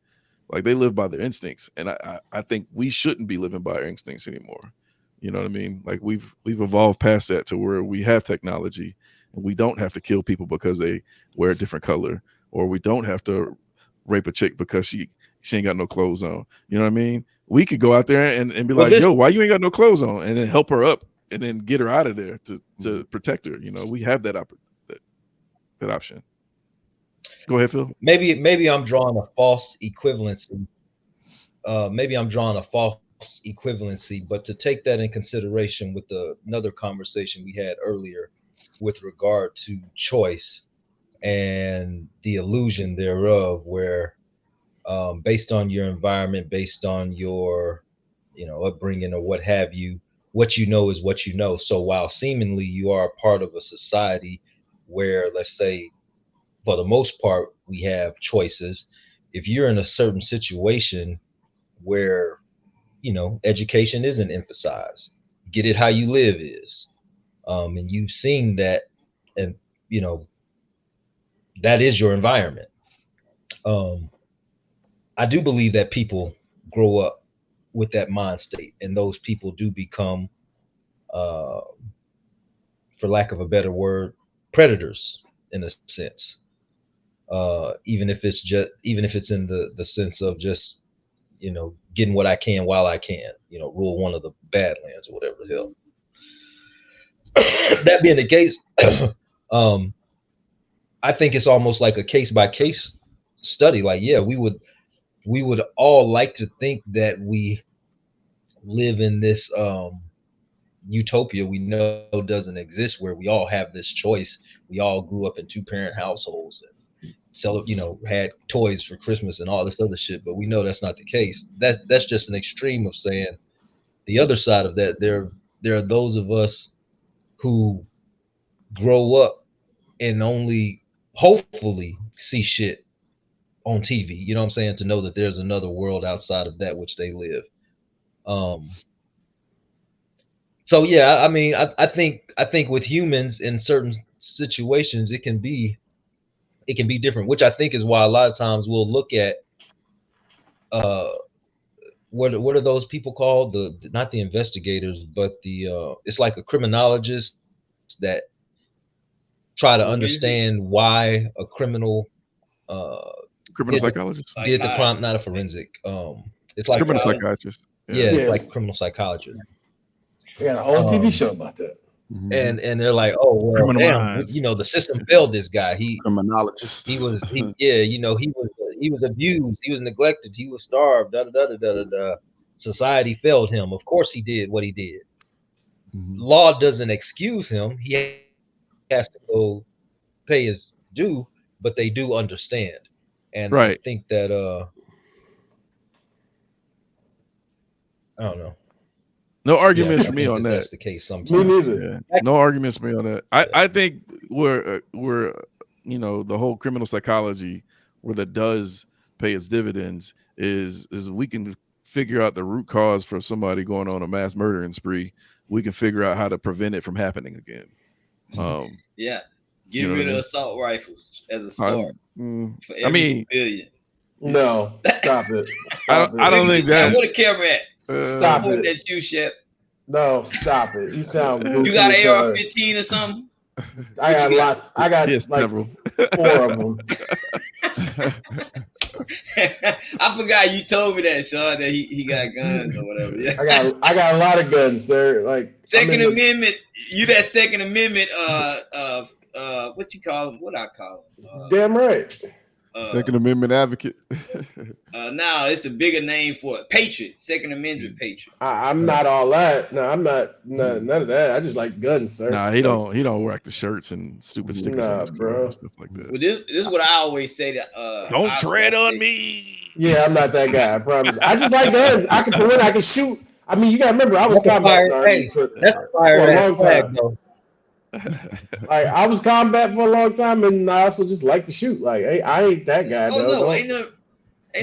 Like, they live by their instincts, and I think we shouldn't be living by our instincts anymore. You know what I mean? Like, we've evolved past that to where we have technology and we don't have to kill people because they wear a different color, or we don't have to rape a chick because she ain't got no clothes on. You know what I mean? We could go out there and be Well, like, yo, why you ain't got no clothes on? And then help her up and then get her out of there to protect her. We have that option. Go ahead, Phil. Maybe I'm drawing a false equivalency. But to take that in consideration with another conversation we had earlier with regard to choice and the illusion thereof, where based on your environment, based on your upbringing or what have you, what you know is what you know. So while seemingly you are a part of a society where, let's say, for the most part, we have choices, if you're in a certain situation where education isn't emphasized, get it how you live is, and you've seen that, and that is your environment. I do believe that people grow up with that mind state, and those people do become, for lack of a better word, predators in a sense. Even if it's in the sense of just getting what I can while I can, rule one of the Badlands or whatever the hell. That being the case, I think it's almost like a case by case study. Like, yeah, we would all like to think that we live in this utopia we know doesn't exist, where we all have this choice. We all grew up in 2-parent households and had toys for Christmas and all this other shit, but we know that's not the case. That's just an extreme of saying the other side of that. There are those of us who grow up and only hopefully see shit on TV. You know what I'm saying? To know that there's another world outside of that which they live. So yeah, I mean, I think with humans in certain situations, it can be different, which I think is why a lot of times we'll look at what are those people called? Not the investigators, but it's like a criminologist that try to understand why a criminal psychologist did the crime, not a forensic. It's like criminal psychiatrist. Yeah, it's like criminal psychologist. We got a whole TV show about that. And they're like, oh well, damn, the system failed this guy. Criminologist. He was abused, he was neglected, he was starved. Da da da da da da. Society failed him. Of course, he did what he did. Law doesn't excuse him. He has to go pay his due, but they do understand. And right. I think that I don't know. No arguments for me on that. That's the case sometimes. Me neither. Yeah. No arguments for me on that. I think we're the whole criminal psychology, where that does pay its dividends, is we can figure out the root cause for somebody going on a mass murdering spree. We can figure out how to prevent it from happening again. Yeah, get rid of assault rifles as a start. For every billion. No, stop it. I don't think that. What a camera at? Stop it. That you, Shep. No, stop it. You sound goofy. You got an AR-15 or something? I got lots. I got like several. 4 of them. I forgot you told me that, Sean, that he got guns or whatever. Yeah. I got a lot of guns, sir. Like Second Amendment. You that Second Amendment. What you call them? What I call them? Damn right. Second Amendment advocate. Now it's a bigger name for it. Patriot, Second Amendment patriot. I'm not all that. No, I'm not none of that. I just like guns, sir. Nah, he don't rock the shirts and stupid stickers on Nah, his car bro. and stuff like that. Well, this is what I always say that Don't tread on me. Yeah, I'm not that guy. I promise. I just like guns. I can shoot. I mean, you gotta remember, I was That's a combat fire. Army Hey, for that's a fire a ass long flag, time. though. Like I was combat for a long time, and I also just like to shoot. Like, hey, I ain't that guy. Oh though. no, ain't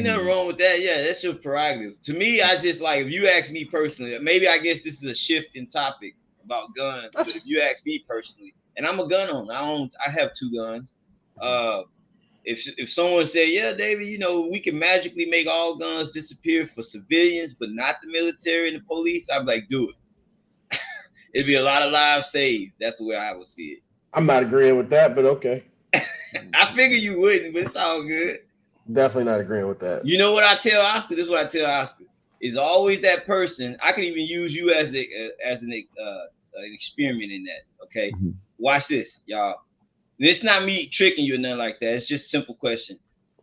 nothing wrong with that. Yeah, that's your prerogative. To me, I just like, if you ask me personally, maybe I guess this is a shift in topic about guns. But if you ask me personally, and I'm a gun owner, I have 2 guns. If someone said, yeah, David, you know, we can magically make all guns disappear for civilians, but not the military and the police, I'd be like, do it. It'd be a lot of lives saved. That's the way I would see it. I'm not agreeing with that, but okay. I figure you wouldn't, but it's all good. Definitely not agreeing with that. You know what I tell Oscar? This is what I tell Oscar. Is always that person. I can even use you as an experiment in that. Okay, Watch this, y'all. And it's not me tricking you or nothing like that. It's just a simple question.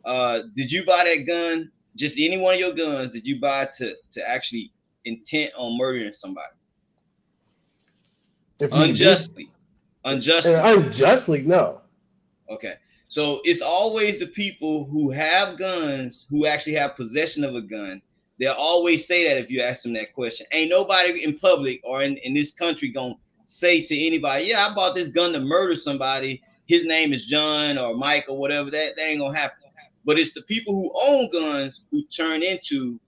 Did you buy that gun? Just any one of your guns? Did you buy to actually intent on murdering somebody? Unjustly. Unjustly, no. Okay. So it's always the people who have guns, who actually have possession of a gun. They'll always say that if you ask them that question. Ain't nobody in public or in this country gonna say to anybody, yeah, I bought this gun to murder somebody. His name is John or Mike or whatever. That ain't gonna happen. But it's the people who own guns who turn into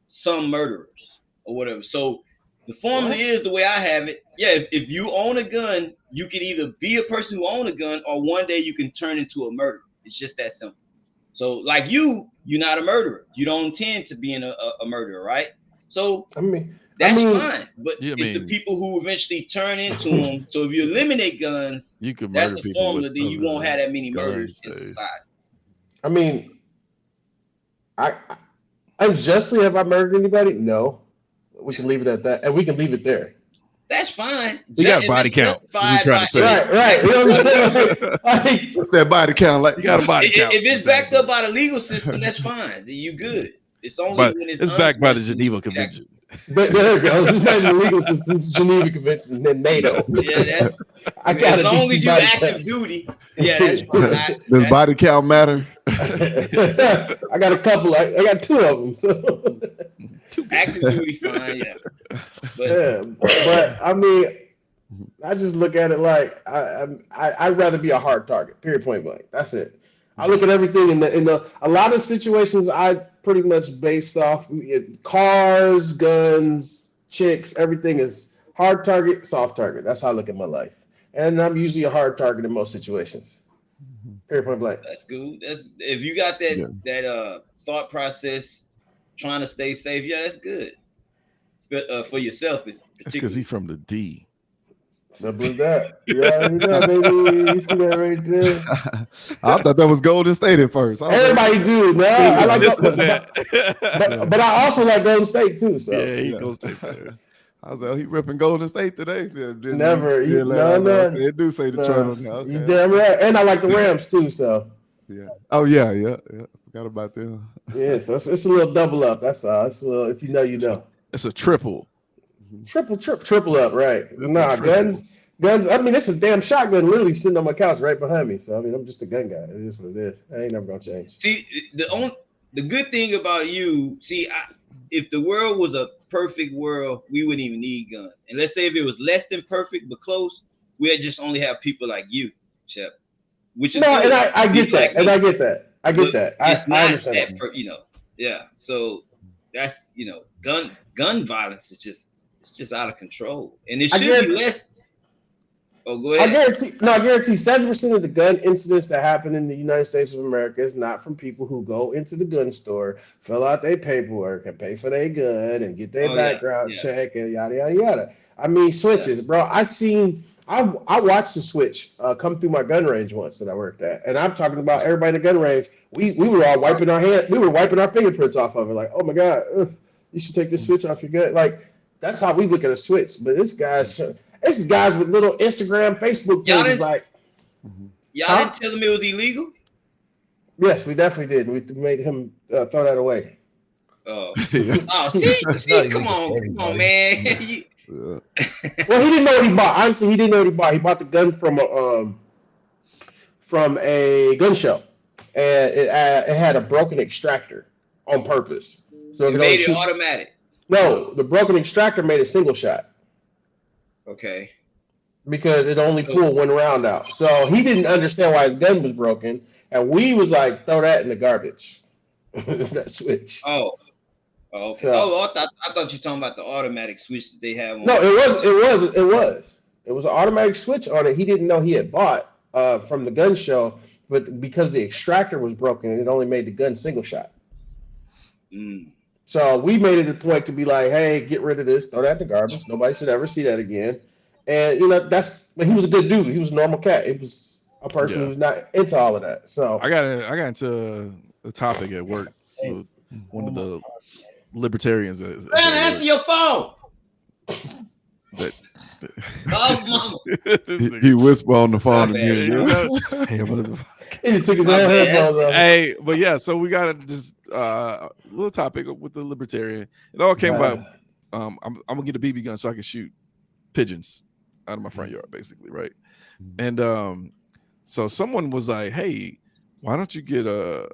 some murderers or whatever. So the formula is the way I have it. Yeah, if you own a gun, you can either be a person who owns a gun or one day you can turn into a murderer. It's just that simple. So like you're not a murderer. You don't intend to be a murderer, right? So that's fine. But it's the people who eventually turn into them. So if you eliminate guns, you can that's the formula. Then you won't have that many murders in society. I mean, I unjustly have I murdered anybody? No. We can leave it at that, and we can leave it there. That's fine. You got a body count. Right. You know what I'm saying? What's that body count? Like you got a body count. If it's backed up by the legal system, that's fine. You good. It's only when it's backed by the Geneva Convention. But there it goes. It's not even the legal system. It's Geneva Convention and then NATO. Yeah, that's. As long as you active duty, yeah, that's fine. Does body count matter? I got a couple. I got 2 of them. So active duty, fine. Yeah. But I mean, I just look at it like I'd rather be a hard target. Period. Point blank. That's it. I look at everything in the a lot of situations. I pretty much based off cars, guns, chicks. Everything is hard target, soft target. That's how I look at my life, and I'm usually a hard target in most situations. Period. Point blank. That's good. That's if you got that thought process, trying to stay safe. Yeah, that's good. For yourself, it's because he's from the D. Simple as that. Yeah, baby. You see that right there? I thought that was Golden State at first. Everybody do, man. I like but I also like Golden State too. So yeah, he goes State there. I was like, he ripping Golden State today. Never. No. They do say Detroit now. Okay. You damn right. And I like the Rams too. So yeah. Oh yeah. Forgot about them. Yeah. So it's a little double up. That's all. It's a little. If you know, you know. It's a triple. Triple up, right? Nah, guns. I mean, it's a damn shotgun literally sitting on my couch right behind me. So I mean, I'm just a gun guy. It is what it is. I ain't never gonna change. See, the good thing about you, if the world was a perfect world, we wouldn't even need guns. And let's say if it was less than perfect but close, we'd just only have people like you, Shep. Which is good. And I get that. And I get that. I get that. It's I not understand that. Yeah. So that's gun violence is just out of control, and it should be less. Oh, go ahead. I guarantee 7% of the gun incidents that happen in the United States of America is not from people who go into the gun store, fill out their paperwork, and pay for their gun and get their background check and yada yada yada. I mean, switches, bro. I watched the switch come through my gun range once that I worked at, and I'm talking about everybody in the gun range. We were all wiping our hands. We were wiping our fingerprints off of it, like, oh my god, you should take this switch off your gun. Like that's how we look at a switch. But this guy's with little Instagram, Facebook pages. Y'all didn't tell them it was illegal. Yes, we definitely did. We made him throw that away. Oh, Yeah. oh, see, It's not come illegal for on, everybody. man. Yeah. Well, he didn't know what he bought. Honestly, he didn't know what he bought. He bought the gun from a gun show, and it had a broken extractor on purpose, so it You could only made it shoot. automatic. No, the broken extractor made a single shot Okay. because it only So, pulled one round out. So he didn't understand why his gun was broken, and we was like, throw that in the garbage. That switch. oh, oh, okay. So Oh, I thought you were talking about the automatic switch that they have on. no, it was an automatic switch on it. He didn't know he had bought from the gun show, but because the extractor was broken, it only made the gun single shot. Mm. So we made it a point to be like, hey, get rid of this, throw that in the garbage. Nobody should ever see that again. And but he was a good dude. He was a normal cat. It was a person Yeah. who was not into all of that. So I got into a topic at work. With one of the libertarians. Man, answer your phone. That, Oh, mama. He whispered on the phone My again. bad. Yeah. Hey, what the- and he took his My own bad. headphones off. Hey, but yeah, so we got just little topic with the libertarian. It all came about. I'm gonna get a BB gun so I can shoot pigeons out of my front yard, basically, right? And so someone was like, "Hey, why don't you get a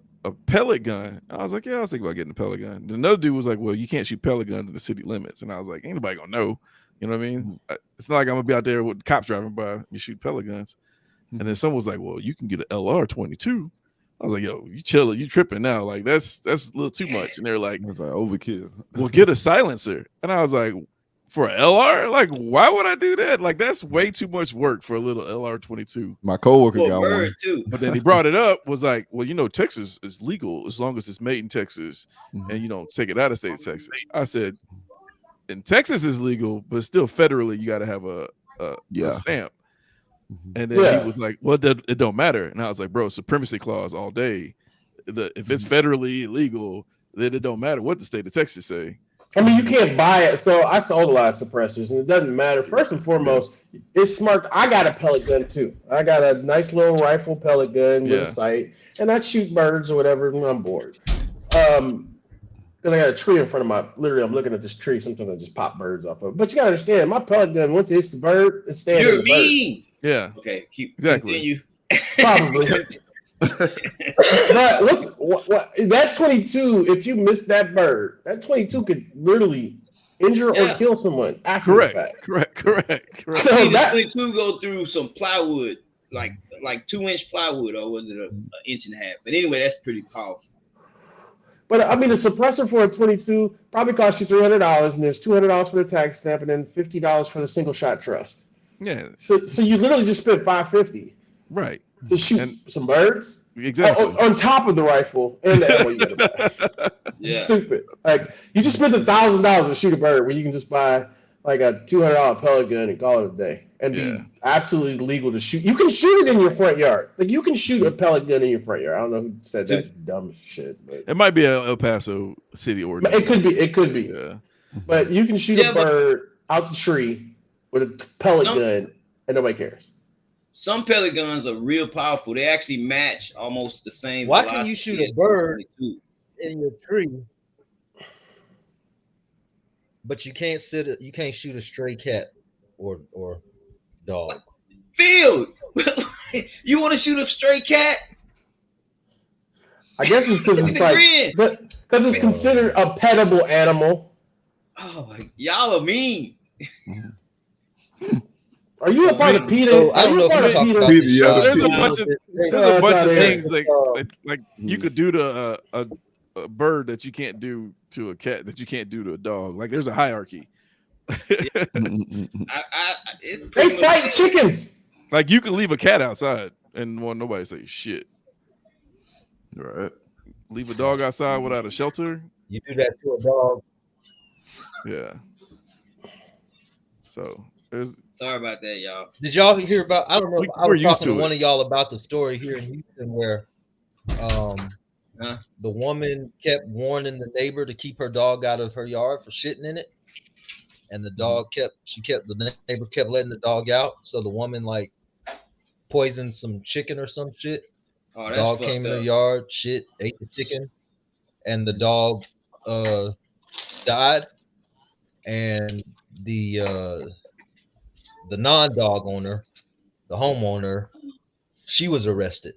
pellet gun?" I was like, "Yeah, I was thinking about getting a pellet gun." Then another dude was like, "Well, you can't shoot pellet guns in the city limits," and I was like, "Ain't nobody gonna know." You know what I mean? It's not like I'm gonna be out there with cops driving by. You shoot pellet guns. And then someone was like, "Well, you can get an LR-22." I was like, "Yo, you chilling? You tripping now? Like that's a little too much." And they're like, It was like overkill. "Well, get a silencer." And I was like, "For an LR? Like, why would I do that? Like, that's way too much work for a little LR-22." My coworker For a got bird one. too. But then he brought it up, was like, "Well, you know, Texas is legal as long as it's made in Texas, and you don't take it out of state of Texas." I said, "In Texas is legal, but still federally, you got to have a Yeah. stamp." Mhm. And then Yeah. he was like, "Well, it don't matter." And I was like, "Bro, supremacy clause all day. If it's federally illegal, then it don't matter what the state of Texas say." I mean, you can't buy it. So I sold a lot of suppressors, and it doesn't matter. First and foremost, it's smart. I got a pellet gun too. I got a nice little rifle pellet gun with Yeah. a sight, and I shoot birds or whatever when I'm bored. Because I got a tree in front of literally, I'm looking at this tree. Sometimes I just pop birds off of it. But you got to understand, my pellet gun, once it hits the bird, it's staying in You're the bird. mean. Yeah, Okay, exactly. Continue. Probably. But what that 22? If you miss that bird, that 22 could literally injure or Yeah. kill someone after the fact. Correct. So See, the that 22 go through some plywood, like 2-inch plywood, or was it an inch and a half? But anyway, that's pretty powerful. But I mean, a suppressor for a 22 probably costs you $300, and there's $200 for the tax stamp, and then $50 for the single shot trust. Yeah, So you literally just spent $550 right. to shoot And- some birds Exactly. on top of the rifle and the ammo you gotta buy. Yeah. Stupid. Like you just spent $1,000 to shoot a bird when you can just buy like a $200 pellet gun and call it a day and Yeah. be absolutely legal to shoot. You can shoot it in your front yard. Like you can shoot a pellet gun in your front yard. I don't know who said that dumb shit, but It might be a El Paso city ordinance. it could be. It could be. Yeah. But you can shoot Yeah, a but- bird out the tree with a pellet Some- gun and nobody cares. Some pellet guns are real powerful. They actually match almost the same. Why can you shoot a velocity as bird 22. in your tree, but you can't shoot a stray cat or dog? Field. You want to shoot a stray cat? I guess it's because Look at it's the like grin. because it's considered a pettable animal. Oh, y'all are mean. Are you a part of PETA? So I Are don't you know a part if of we PETA? talk about PETA, yeah. this. There's a Yeah. bunch of- There's There's a bunch not of here. things like you could do to a bird that you can't do to a cat that you can't do to a dog. Like there's a hierarchy. It's They pretty much- fight chickens. Like you can leave a cat outside and won't nobody say shit. Right. Leave a dog outside without a shelter. You do that to a dog. Yeah. So there's Sorry about that, y'all. Did y'all hear about? I don't know. I We're was used talking to to it. one of y'all about the story here in Houston where Huh? the woman kept warning the neighbor to keep her dog out of her yard for shitting in it, and the neighbor kept letting the dog out. So the woman like poisoned some chicken or some shit, Oh, that's Dog fucked came in the up. yard, shit, ate the chicken, and the dog died. And the non-dog owner, the homeowner, she was arrested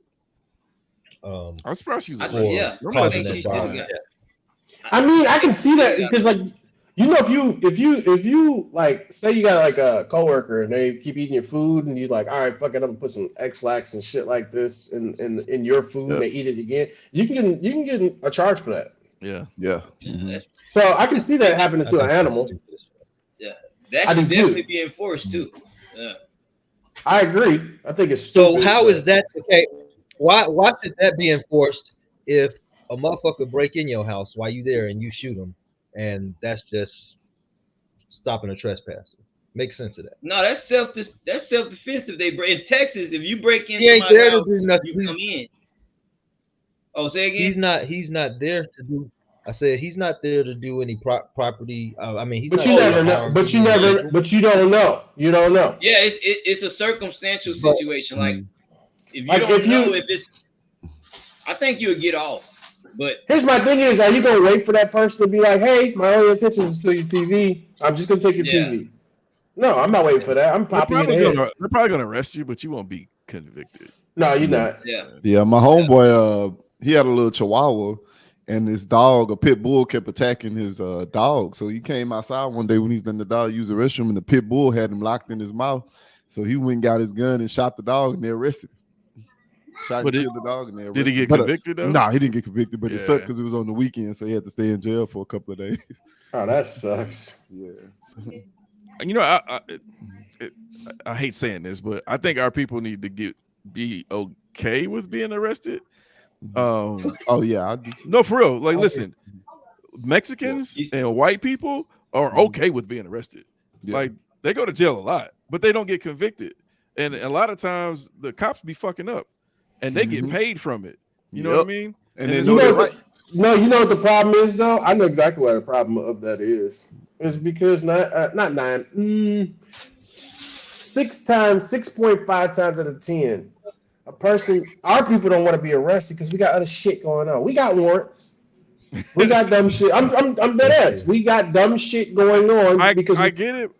I'm surprised she was for arrested. Yeah, I'm I glad causing think she's she that should dog have survived. got. death. I mean, I think can see she that got because, like, you know, if you like, say you got like a coworker and they keep eating your food, and you like, all right, fuck it, I'm gonna put some X-Lax and shit like this in your food, Yeah. and they eat it again. You can get a charge for that. Yeah. Yeah. Yeah, Mhm. So I can see that happening I to an think that's animal. stupid. yeah, that I do should definitely too. be enforced too. Yeah. I agree. I think it's So stupid, how is but that okay? Why should that be enforced if a motherfucker break in your house while you there and you shoot him, and that's just stopping a trespasser? Make sense of that. No, that's self defense. If they break in Texas, if you break in He ain't somebody's there to house, do nothing. you come in. Oh, say He's again. not. He's not there to do. I said he's not there to do any property. I mean, he's but not you Oh there yeah, to never know. harm But you any never. individual. But you don't know. You don't know. yeah. It's a circumstantial But situation. Like if you Like if don't know you if it's, I think you'll get off. But Here's my thing is, are you gonna wait for that person to be like, hey, my only intention is to your TV. I'm just gonna take your yeah, TV. No, I'm not waiting for that. I'm popping you in the head. They're probably gonna arrest you, but you won't be convicted. No, you're Yeah. not. yeah. Yeah, my homeboy, he had a little chihuahua, and this dog, a pit bull, kept attacking his dog. So he came outside one day when he's letting the dog use the restroom, and the pit bull had him locked in his mouth. So he went and got his gun and shot the dog, and they arrested him. Shot But and killed the dog, and they arrested did he him. get But, convicted though? nah, he didn't get convicted, but it sucked Yeah. because it was on the weekend, so he had to stay in jail for a couple of days. Oh, that sucks. Yeah. So, You know, I hate saying this, but I think our people need to be okay with being arrested. oh yeah, I do. No, for real. Like, listen, Mexicans Yes. and white people are okay with being arrested. Yeah. Like, they go to jail a lot, but they don't get convicted. And a lot of times the cops be fucking up, and they get Mhm. paid from it. You know what I Yep. mean? And And they it's know You they're know, right. no, you know what the problem is though. I know exactly what the problem of that is. It's because not nine, 6.5 times out of 10, our people don't want to be arrested because we got other shit going on. We got warrants. We got dumb shit. I'm dead ass. We got dumb shit going on because I get it,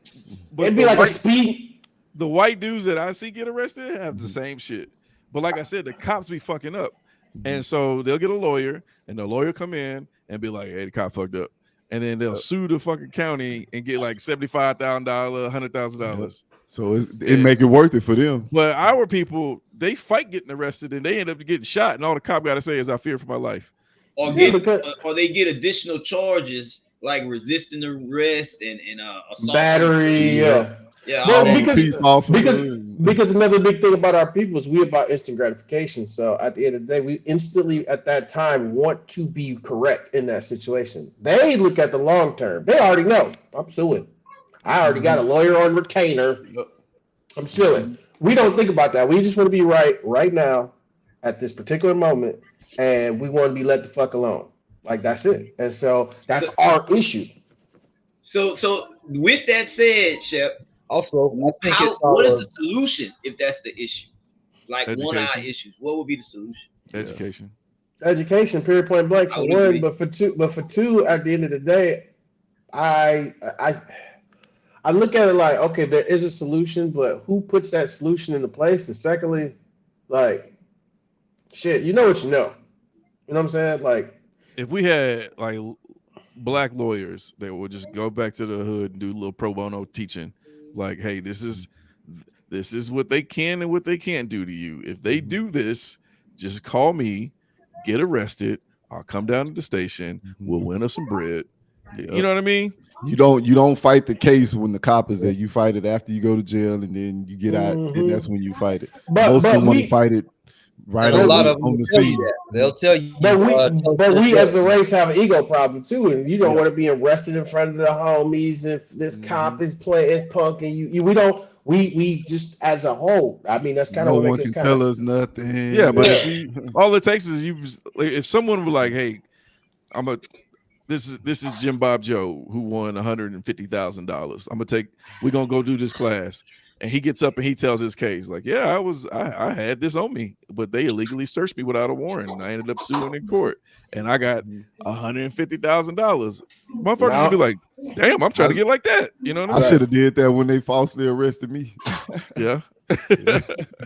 but it'd be like a speed. the white dudes that I see get arrested have the same shit. But like I said, the cops be fucking up. And so they'll get a lawyer, and the lawyer come in and be like, hey, the cop fucked up. And then they'll sue the fucking county and get like $75,000, $100,000. So it make it worth it for them. But our people, they fight getting arrested and they end up getting shot. And all the cop got to say is, I fear for my life. Or Yeah, or they get additional charges like resisting arrest and assault. Battery, yeah. Yeah, Well, all that. because- Peace officer. Because another big thing about our people is we about instant gratification. So at the end of the day, we instantly at that time want to be correct in that situation. They look at the long term. They already know. I'm suing. I already got a lawyer on retainer. I'm suing. We don't think about that. We just want to be right now at this particular moment, and we want to be let the fuck alone. Like that's it. And so that's our issue. So with that said, Shep, Also, I think it's what is the solution if that's the issue? Like Education. 1 eye issues. What would be the solution? Education. Education, period, point blank I for would one, agree. but for two, at the end of the day, I look at it like, okay, there is a solution, but who puts that solution into place? And secondly, like, shit, you know what you know. You know what I'm saying? Like, If we had like black lawyers that would just go back to the hood and do a little pro bono teaching, like, hey, this is what they can and what they can't do to you. If they do this, just call me, get arrested. I'll come down to the station. We'll win us some bread. You know what I mean? You don't fight the case when the cop is there. You fight it after you go to jail, and then you get out, and that's when you fight it. Most of them want to fight it right and a lot on of them the will tell you scene. that. They'll tell you. But we as a race have an ego problem too, and you don't want to be arrested in front of the homies if this cop is punk, and we just as a whole. I mean, that's kind of No what one makes can us kind tell of. us nothing. Yeah, but if all it takes is if someone were like, hey, this is Jim Bob Joe who won $150,000. We're gonna go do this class. And he gets up and he tells his case, like, yeah, I had this on me but they illegally searched me without a warrant. And I ended up suing in court, and I got $150,000. Motherfuckers gonna be like, "Damn, I'm trying to get like that." You know what I I mean? should have did that when they falsely arrested me. Yeah.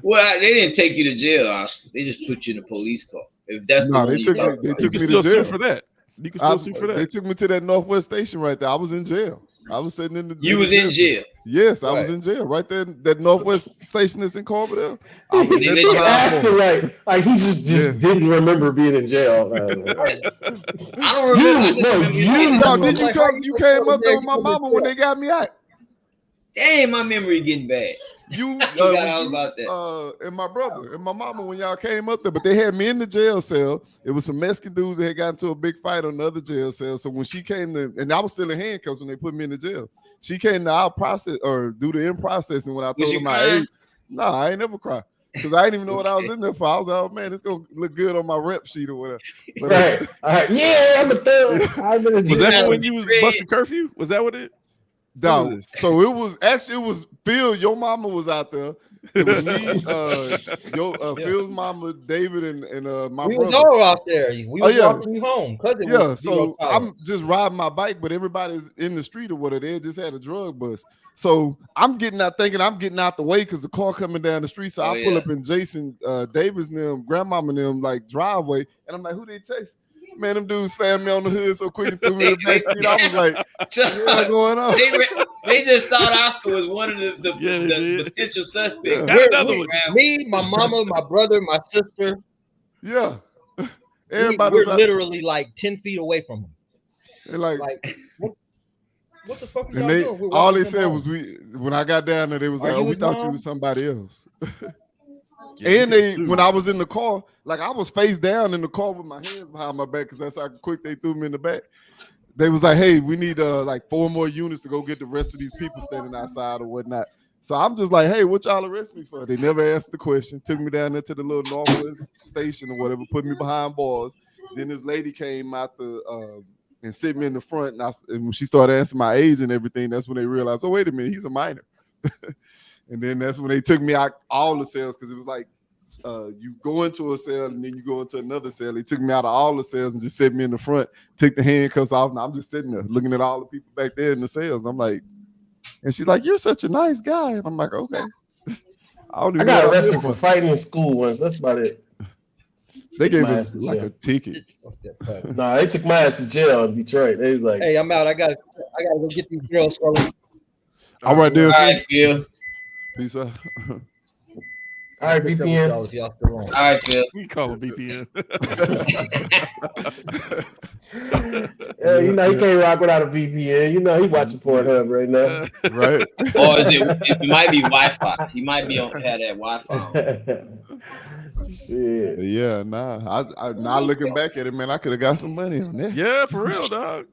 Well, they didn't take you to jail, Oscar. They just put you in a police car. If that's the No, one they you took talking me. They about. You took can me still to sue jail. for that. You can still sue for They that. took me to that Northwest station right there. I was in jail. I was sitting in the. You was in jail. Yes, I was Right. in jail right there. That Northwest station that's in Corverdale. I was They sitting let you behind Asking bars. like he just Yeah. didn't remember being in jail. I don't remember. I just remember you being No, in did you Like, come? how You you came go up there there, with you my go to mama when jail? they got me out. Damn, my memory getting bad. You, I forgot was all you, about that. and my brother and my mama when y'all came up there, but they had me in the jail cell. It was some Mexican dudes that had gotten into a big fight on the other jail cell. So when she came to, and I was still in handcuffs when they put me in the jail. She came to our process or do the in processing when I Was told you her my crying? age. No, I ain't never cry because I didn't even know what I was in there for. I was like, oh man, it's gonna look good on my rep sheet or whatever. But Right. All right. Yeah, I'm a thug. I've been in Was jail. that That's when you was great. busting curfew? Was that what it? What was no, this? so it was Phil. Your mama was out there. It was me, Phil's mama, David, and my We was brother. all out there. We Oh, was yeah. walking you home because it Yeah, was zero so I'm tolerance. just riding my bike, but everybody's in the street or whatever. They just had a drug bust. So I'm getting out thinking I'm getting out the way because the car coming down the street. So Oh, I pull yeah. up in Jason Davis and them, grandmama and them like driveway. And I'm like, who they chase? Man, them dudes slammed me on the hood so quick and threw me in the back seat. I was like, what the hell going on? They just thought Oscar was one of the Yeah, they did. potential suspects. Yeah. Got another one. Me, my mama, my brother, my sister. Yeah. We're Everybody's out. literally like 10 feet away from them. They're like, What the fuck are and y'all they doing? We're all walking they them said home. was when I got down there, they was Are like, oh, you we his thought you mom? was somebody else. Yeah, you And can they, sue. when I was in the car, like I was face down in the car with my hands behind my back because that's how quick they threw me in the back. They was like, hey, we need like 4 more units to go get the rest of these people standing outside or whatnot. So I'm just like, hey, what y'all arrest me for? They never asked the question. Took me down there to the little Northwest station or whatever, put me behind bars. Then this lady came out and sit me in the front. And when she started asking my age and everything, that's when they realized, oh, wait a minute, he's a minor. And then that's when they took me out all the cells because it was like you go into a cell and then you go into another cell. They took me out of all the cells and just set me in the front, took the handcuffs off, and I'm just sitting there looking at all the people back there in the cells. I'm like, and she's like, "You're such a nice guy," and I'm like, "Okay." I don't I even know got what I'm arrested here for for. fighting in school once. That's about it. They gave my us ass to like jail. a ticket. Nah, they took my ass to jail in Detroit. They was like, Hey, I'm out. I gotta go get these girls. All right, there. All right, Phil. Peace out. all right, Pick up with VPN. y'all if y'all still on. All right, Phil. We call him VPN. Yeah, you know, he can't rock without a VPN. You know, he watching Pornhub right now. Right. Or it might be Wi-Fi. He might be had that Wi-Fi on. Shit. Yeah, nah. I now looking back at it, man, I could have got some money on that. Yeah, for real, dog.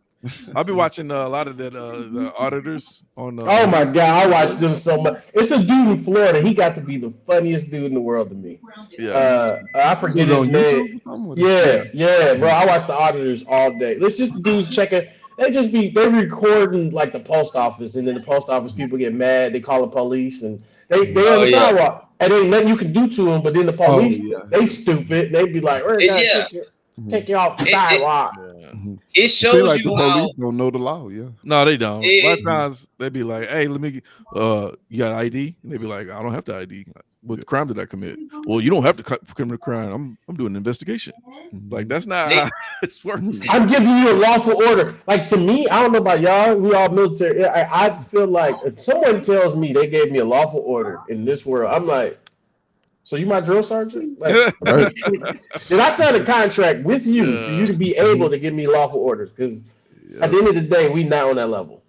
I've been watching a lot of that the auditors on. Oh my god, I watched them so much. It's a dude in Florida. He got to be the funniest dude in the world to me. Yeah. I forget Was his on name. YouTube or something? Yeah, bro. I watch the auditors all day. It's just the dudes checking. They recording like the post office, and then the post office people get mad. They call the police, and they on the yeah. sidewalk, and ain't nothing you can do to them. But then the police, yeah. they stupid. They be like, "We're gonna Yeah. take you off the sidewalk." It Feel shows like the you how. police don't know the law. Yeah. No, they don't. A lot of It- times they be like, "Hey, let me. You got ID?" And they be like, "I don't have the ID. What crime did I commit?" Well, you don't have to commit a crime. I'm doing an investigation. Like that's not They- how it works. I'm giving you a lawful order. Like to me, I don't know about y'all. We all military. I feel like if someone tells me they gave me a lawful order in this world, I'm like, so you my drill sergeant? Like, Right. did I sign a contract with you for you to be able to give me lawful orders? Because at the end of the day, we not on that level.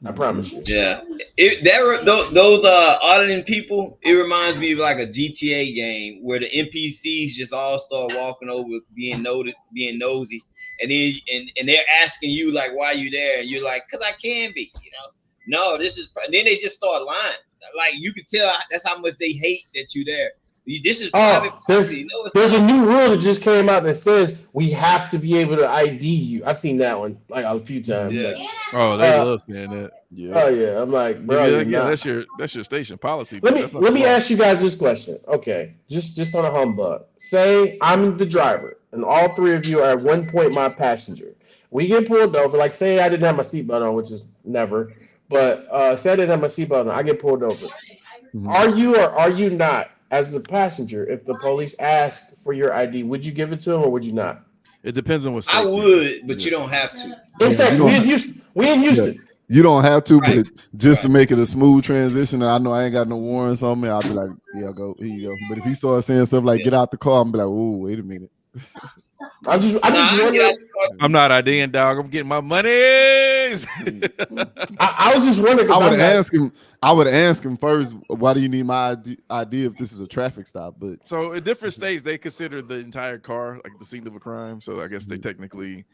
I promise you. Yeah, those auditing people. It reminds me of like a GTA game where the NPCs just all start walking over, being nosy, and then and they're asking you like, "Why you there?" And you're like, "Cause I can be." You know, no, this is. And then they just start lying. Like you can tell that's how much they hate that you there. This is private property. No, there's a new rule that just came out that says we have to be able to ID you. I've seen that one like a few times. Yeah. Like, Oh, they love saying that. oh yeah, I'm like, bro, Yeah, that's your station policy. Let me ask you guys this question. Okay, just on a humbug. Say I'm the driver, and all three of you are at one point my passenger. We get pulled over. Like, say I didn't have my seatbelt on, which is never. But say I didn't have my seatbelt on, I get pulled over. Mm-hmm. Are you or are you not, as a passenger, if the police ask for your ID, would you give it to them or would you not? It depends on what state. I would, but you don't have to. In Texas, we in Houston. Yeah. You don't have to, but just to make it a smooth transition, and I know I ain't got no warrants on me, I'll be like, yeah, go, here you go. But if he starts saying stuff like, get out the car, I'm be like, oh, wait a minute. I'm just wondering. I'm not IDing, dog. I'm getting my monies. I was just wondering. I would ask him first, why do you need my ID if this is a traffic stop? But so in different states, they consider the entire car like the scene of a crime. So I guess they technically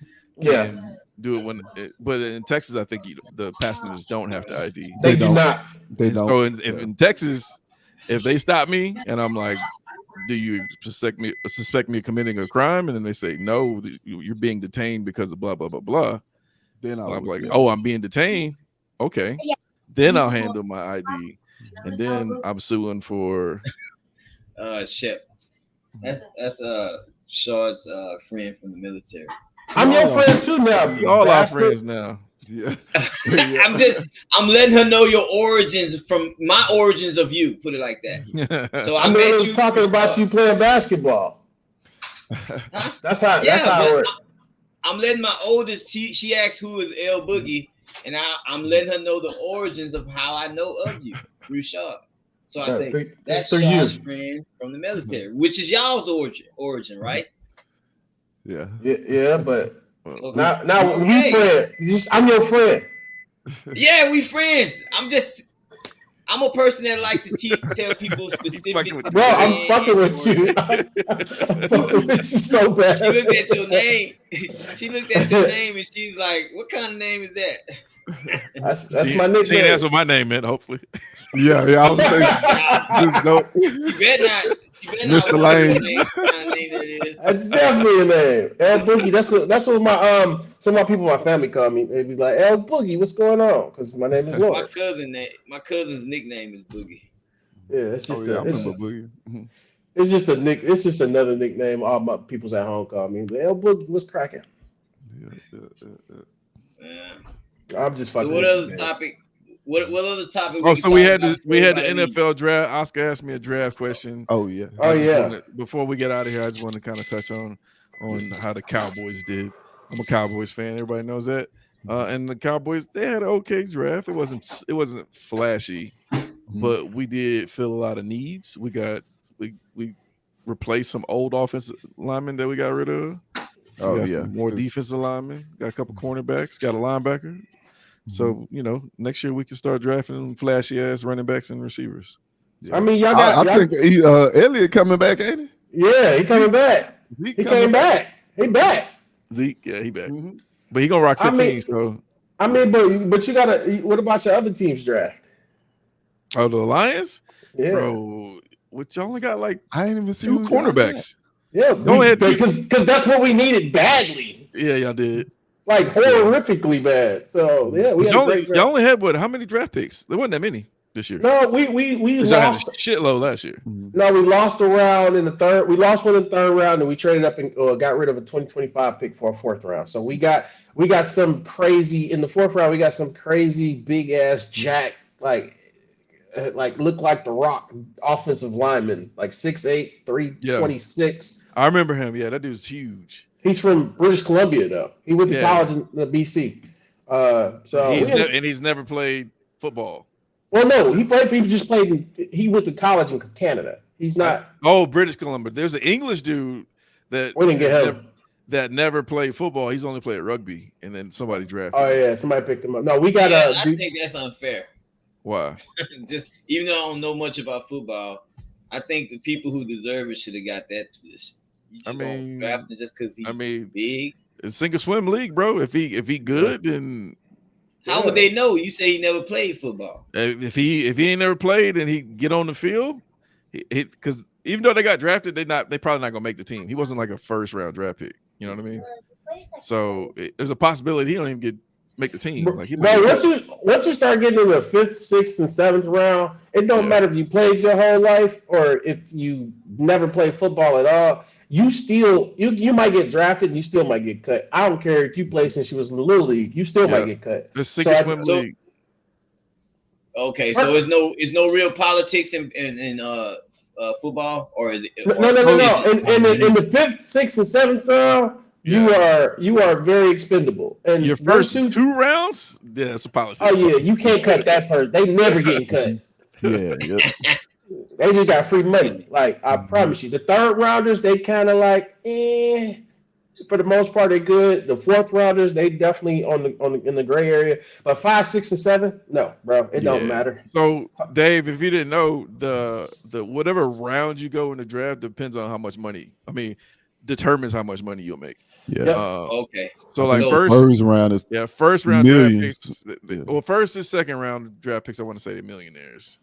can do it but in Texas, I think the passengers don't have to ID. They do not. They don't. So in Texas, if they stop me and I'm like, do you suspect me of committing a crime? And then they say, no, you're being detained because of blah, blah, blah, blah. Then I'm like, oh, I'm being detained. Okay. Then I'll handle my ID. And then I'm suing for. Shep. That's Shaw's friend from the military. I'm your friend too now. We all our friends now. Yeah. I'm letting her know your origins from my origins of you. Put it like that. So I was talking about you playing basketball. Huh? That's how it works. I'm letting my oldest. She asked who is L Boogie, and I'm letting her know the origins of how I know of you through Shaw. So I say that's Shaw's friend from the military, which is y'all's origin, right? Yeah. Yeah, but. Now we friends. I'm your friend. Yeah, we friends. I'm a person that like to tell people specific. Bro, I'm fucking with you. I'm fucking with you so bad. She looked at your name. And she's like, "What kind of name is that?" That's my nickname. She ain't asked what my name meant. Hopefully. Yeah. I was saying. Just don't. You better not. Mr. Lane. That's definitely a name. L Boogie. That's what some of my people in my family call me. They be like, L Boogie, what's going on? Because my name is Lawrence. My cousin's nickname is Boogie. Yeah, it's just Boogie. It's just a nick. It's just another nickname. All my people's at home call me. L Boogie, what's cracking? Yeah. I'm just fucking. So what other topic? What other topic? So we had the NFL draft. Oscar asked me a draft question. Oh yeah. Before we get out of here, I just want to kind of touch on how the Cowboys did. I'm a Cowboys fan. Everybody knows that. And the Cowboys, they had an okay draft. It wasn't flashy, but we did fill a lot of needs. We replaced some old offensive linemen that we got rid of. More defensive linemen. Got a couple cornerbacks. Got a linebacker. So, next year we can start drafting flashy ass running backs and receivers. Yeah. I mean, I think Elliott coming back, ain't he? Yeah, he coming back. He came back. He back. Zeke, yeah, he back. Mm-hmm. But he gonna rock 15. But you gotta. What about your other team's draft? Oh, the Lions? Yeah, bro. Which you only got like I ain't even two cornerbacks. Yeah, because that's what we needed badly. Yeah, y'all did. Like horrifically bad. So yeah, y'all only had how many draft picks? There wasn't that many this year. No, we lost a shitload last year. No, we lost a round in the third. We lost one in the third round, and we traded up and got rid of a 2025 pick for a fourth round. So we got some crazy in the fourth round. We got some crazy big ass jack like look like the Rock offensive lineman, like 6'8", 326. I remember him. Yeah, that dude's huge. He's from British Columbia, though. He went to college in BC. He's never played football. Well, no, he just played. He went to college in Canada. He's not. British Columbia. There's an English dude that we didn't get him. That never played football. He's only played rugby, and then somebody drafted. Oh yeah, somebody picked him up. No, we got. I think that's unfair. Why? Just even though I don't know much about football, I think the people who deserve it should have got that position. Draft him just because he's big. It's sink or swim league, bro. If he good, then how would they know? You say he never played football. If he ain't never played and he get on the field, because even though they got drafted, they probably not gonna make the team. He wasn't like a first round draft pick. You know what I mean? So there's a possibility he don't even make the team. Like he might But get once you start getting in the 5th, 6th, and 7th round, it don't matter if you played your whole life or if you never played football at all. You still you might get drafted and you still might get cut. I don't care if you played since you was in the little league, you still might get cut. The sink and swim league. Okay, so it's no real politics in football, or is it? No. In the 5th, 6th, and 7th round, you are very expendable. And your first two rounds, it's a politics. Oh yeah, you can't cut that person. They never getting cut. Yeah. They just got free money. Like I promise you, the 3rd rounders they kind of like, for the most part they're good. The 4th rounders they definitely in the gray area. But 5, 6, and 7, no, bro, it don't matter. So Dave, if you didn't know, the whatever round you go in the draft depends on how much money. I mean, determines how much money you'll make. Yeah. Okay. So like first round is first round millions. draft picks. Well, first and second round draft picks, I want to say they're millionaires.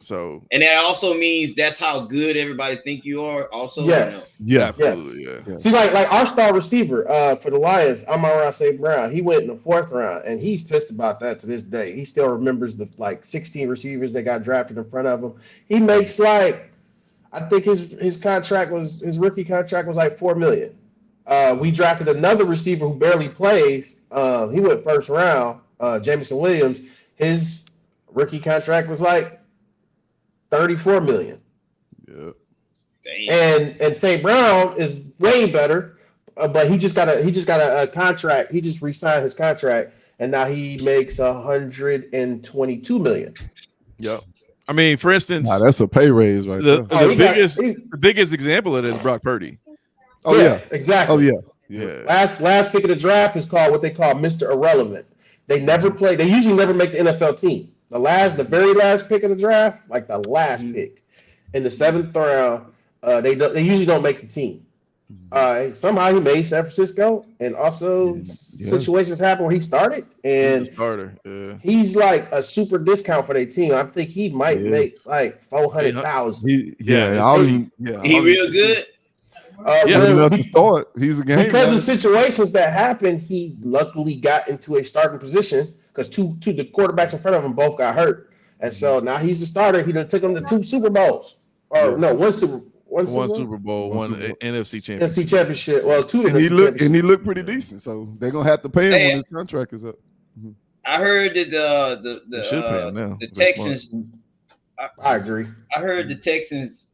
So and that also means that's how good everybody think you are. Also, yes, absolutely, yeah. See, like our star receiver for the Lions, Amon-Ra St. Brown, he went in the 4th round, and he's pissed about that to this day. He still remembers the 16 receivers that got drafted in front of him. He makes like, I think his rookie contract was like $4 million. We drafted another receiver who barely plays. He went 1st round, Jameson Williams. His rookie contract was like $34 million. Yeah. Damn. And St. Brown is way better, but he just got a contract. He just re-signed his contract, and now he makes $122 million. Yep. I mean, for instance, that's a pay raise right there. The biggest example of it is Brock Purdy. Oh yeah, exactly. Oh yeah. Last pick of the draft is called what they call Mr. Irrelevant. They never play. They usually never make the NFL team. The very last pick of the draft, like the last pick in the 7th round, they usually don't make the team. Somehow he made San Francisco, and also situations happen where he started, and he's a starter. He's like a super discount for their team. I think he might make like 400,000. He real good. To start. He's a game because of situations that happened. He luckily got into a starting position because two the quarterbacks in front of him both got hurt, and so now he's the starter. He done took him to 2 Super Bowls, or no, one Super Bowl, one NFC championship. Well, 2. And he looked pretty decent, so they're gonna have to pay him when his contract is up. I heard that the Texans. I agree. I heard the Texans'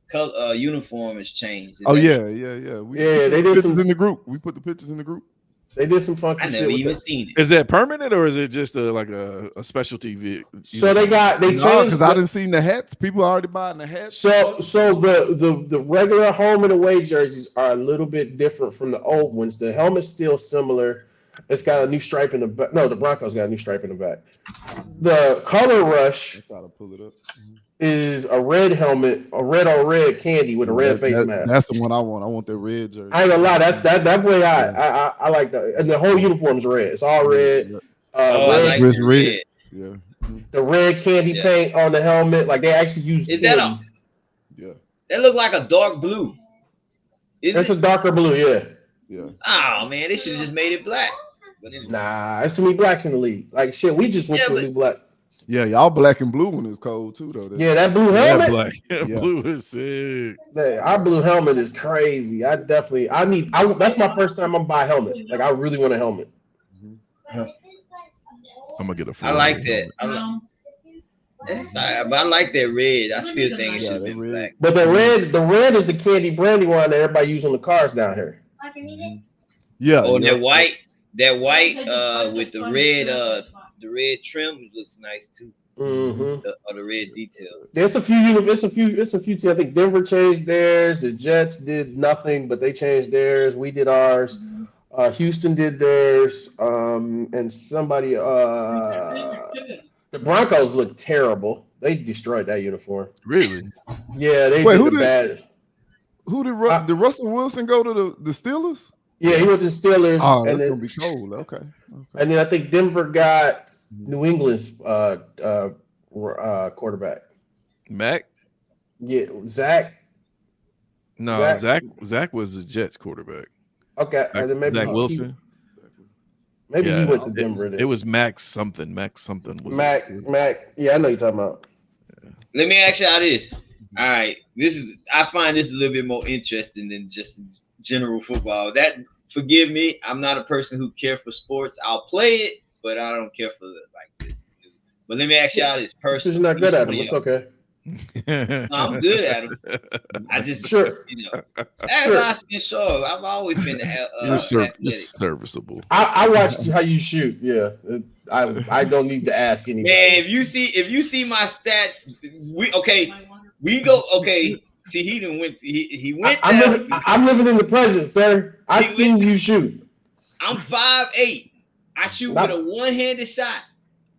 uniform has changed. Yeah. They did pictures in the group. We put the pictures in the group. They did some funky shit. I never even seen it. Is that permanent or is it just a specialty? So they changed because I didn't see the hats. People are already buying the hats. So the regular home and away jerseys are a little bit different from the old ones. The helmet's still similar. It's got a new stripe in the back. No, the Broncos got a new stripe in the back. The color rush is a red helmet, a red on red candy with a red face mask. That's the one I want. I want that red jersey. I ain't gonna lie, that way I like that. And the whole uniform is red. It's all red. Red. Yeah. The red candy paint on the helmet, like they actually use. Is that that look like a dark blue? It's a darker blue, yeah. Oh man, they should have just made it black. But anyway. Nah, it's too many blacks in the league. Like shit, we just went to a new black. Yeah, y'all black and blue when it's cold too, though. Yeah, that blue helmet. Black. Blue is sick. Our blue helmet is crazy. That's my first time I'm buy a helmet. Like I really want a helmet. I'm gonna get a. I like that. But I like that red. I still think it should have been black. But the red is the candy brandy one that everybody use on the cars down here. Yeah. Oh, that white with the red trim looks nice too. Mm-hmm. The red detail. There's a few. Teams. I think Denver changed theirs. The Jets did nothing, but they changed theirs. We did ours. Houston did theirs. And somebody. The Broncos look terrible. They destroyed that uniform. Really? Yeah, they did bad. Who did Russell Wilson go to the Steelers? Yeah, he went to Steelers. Oh, that's gonna be cold. Okay. And then I think Denver got New England's quarterback. Mac? Yeah, Zach. No, Zach was the Jets quarterback. Okay, then maybe Zach Wilson. Maybe he Yeah, went to Denver. it was Max something. Max something was Mac. Yeah, I know you're talking about. Let me ask y'all this. All right, I find this a little bit more interesting than just general football. That forgive me, I'm not a person who care for sports. I'll play it, but I don't care for like this. But let me ask y'all this person. You're not good at them. It's okay. No, I'm good at them. I just Sure. As I sure, I've always been. You're serviceable. I watched how you shoot. Yeah, I don't need to ask anybody. Man, if you see my stats, we go. Okay, see, he didn't went. He went. I'm living in the present, sir. I seen you shoot. I'm 5'8". I shoot with a one-handed shot,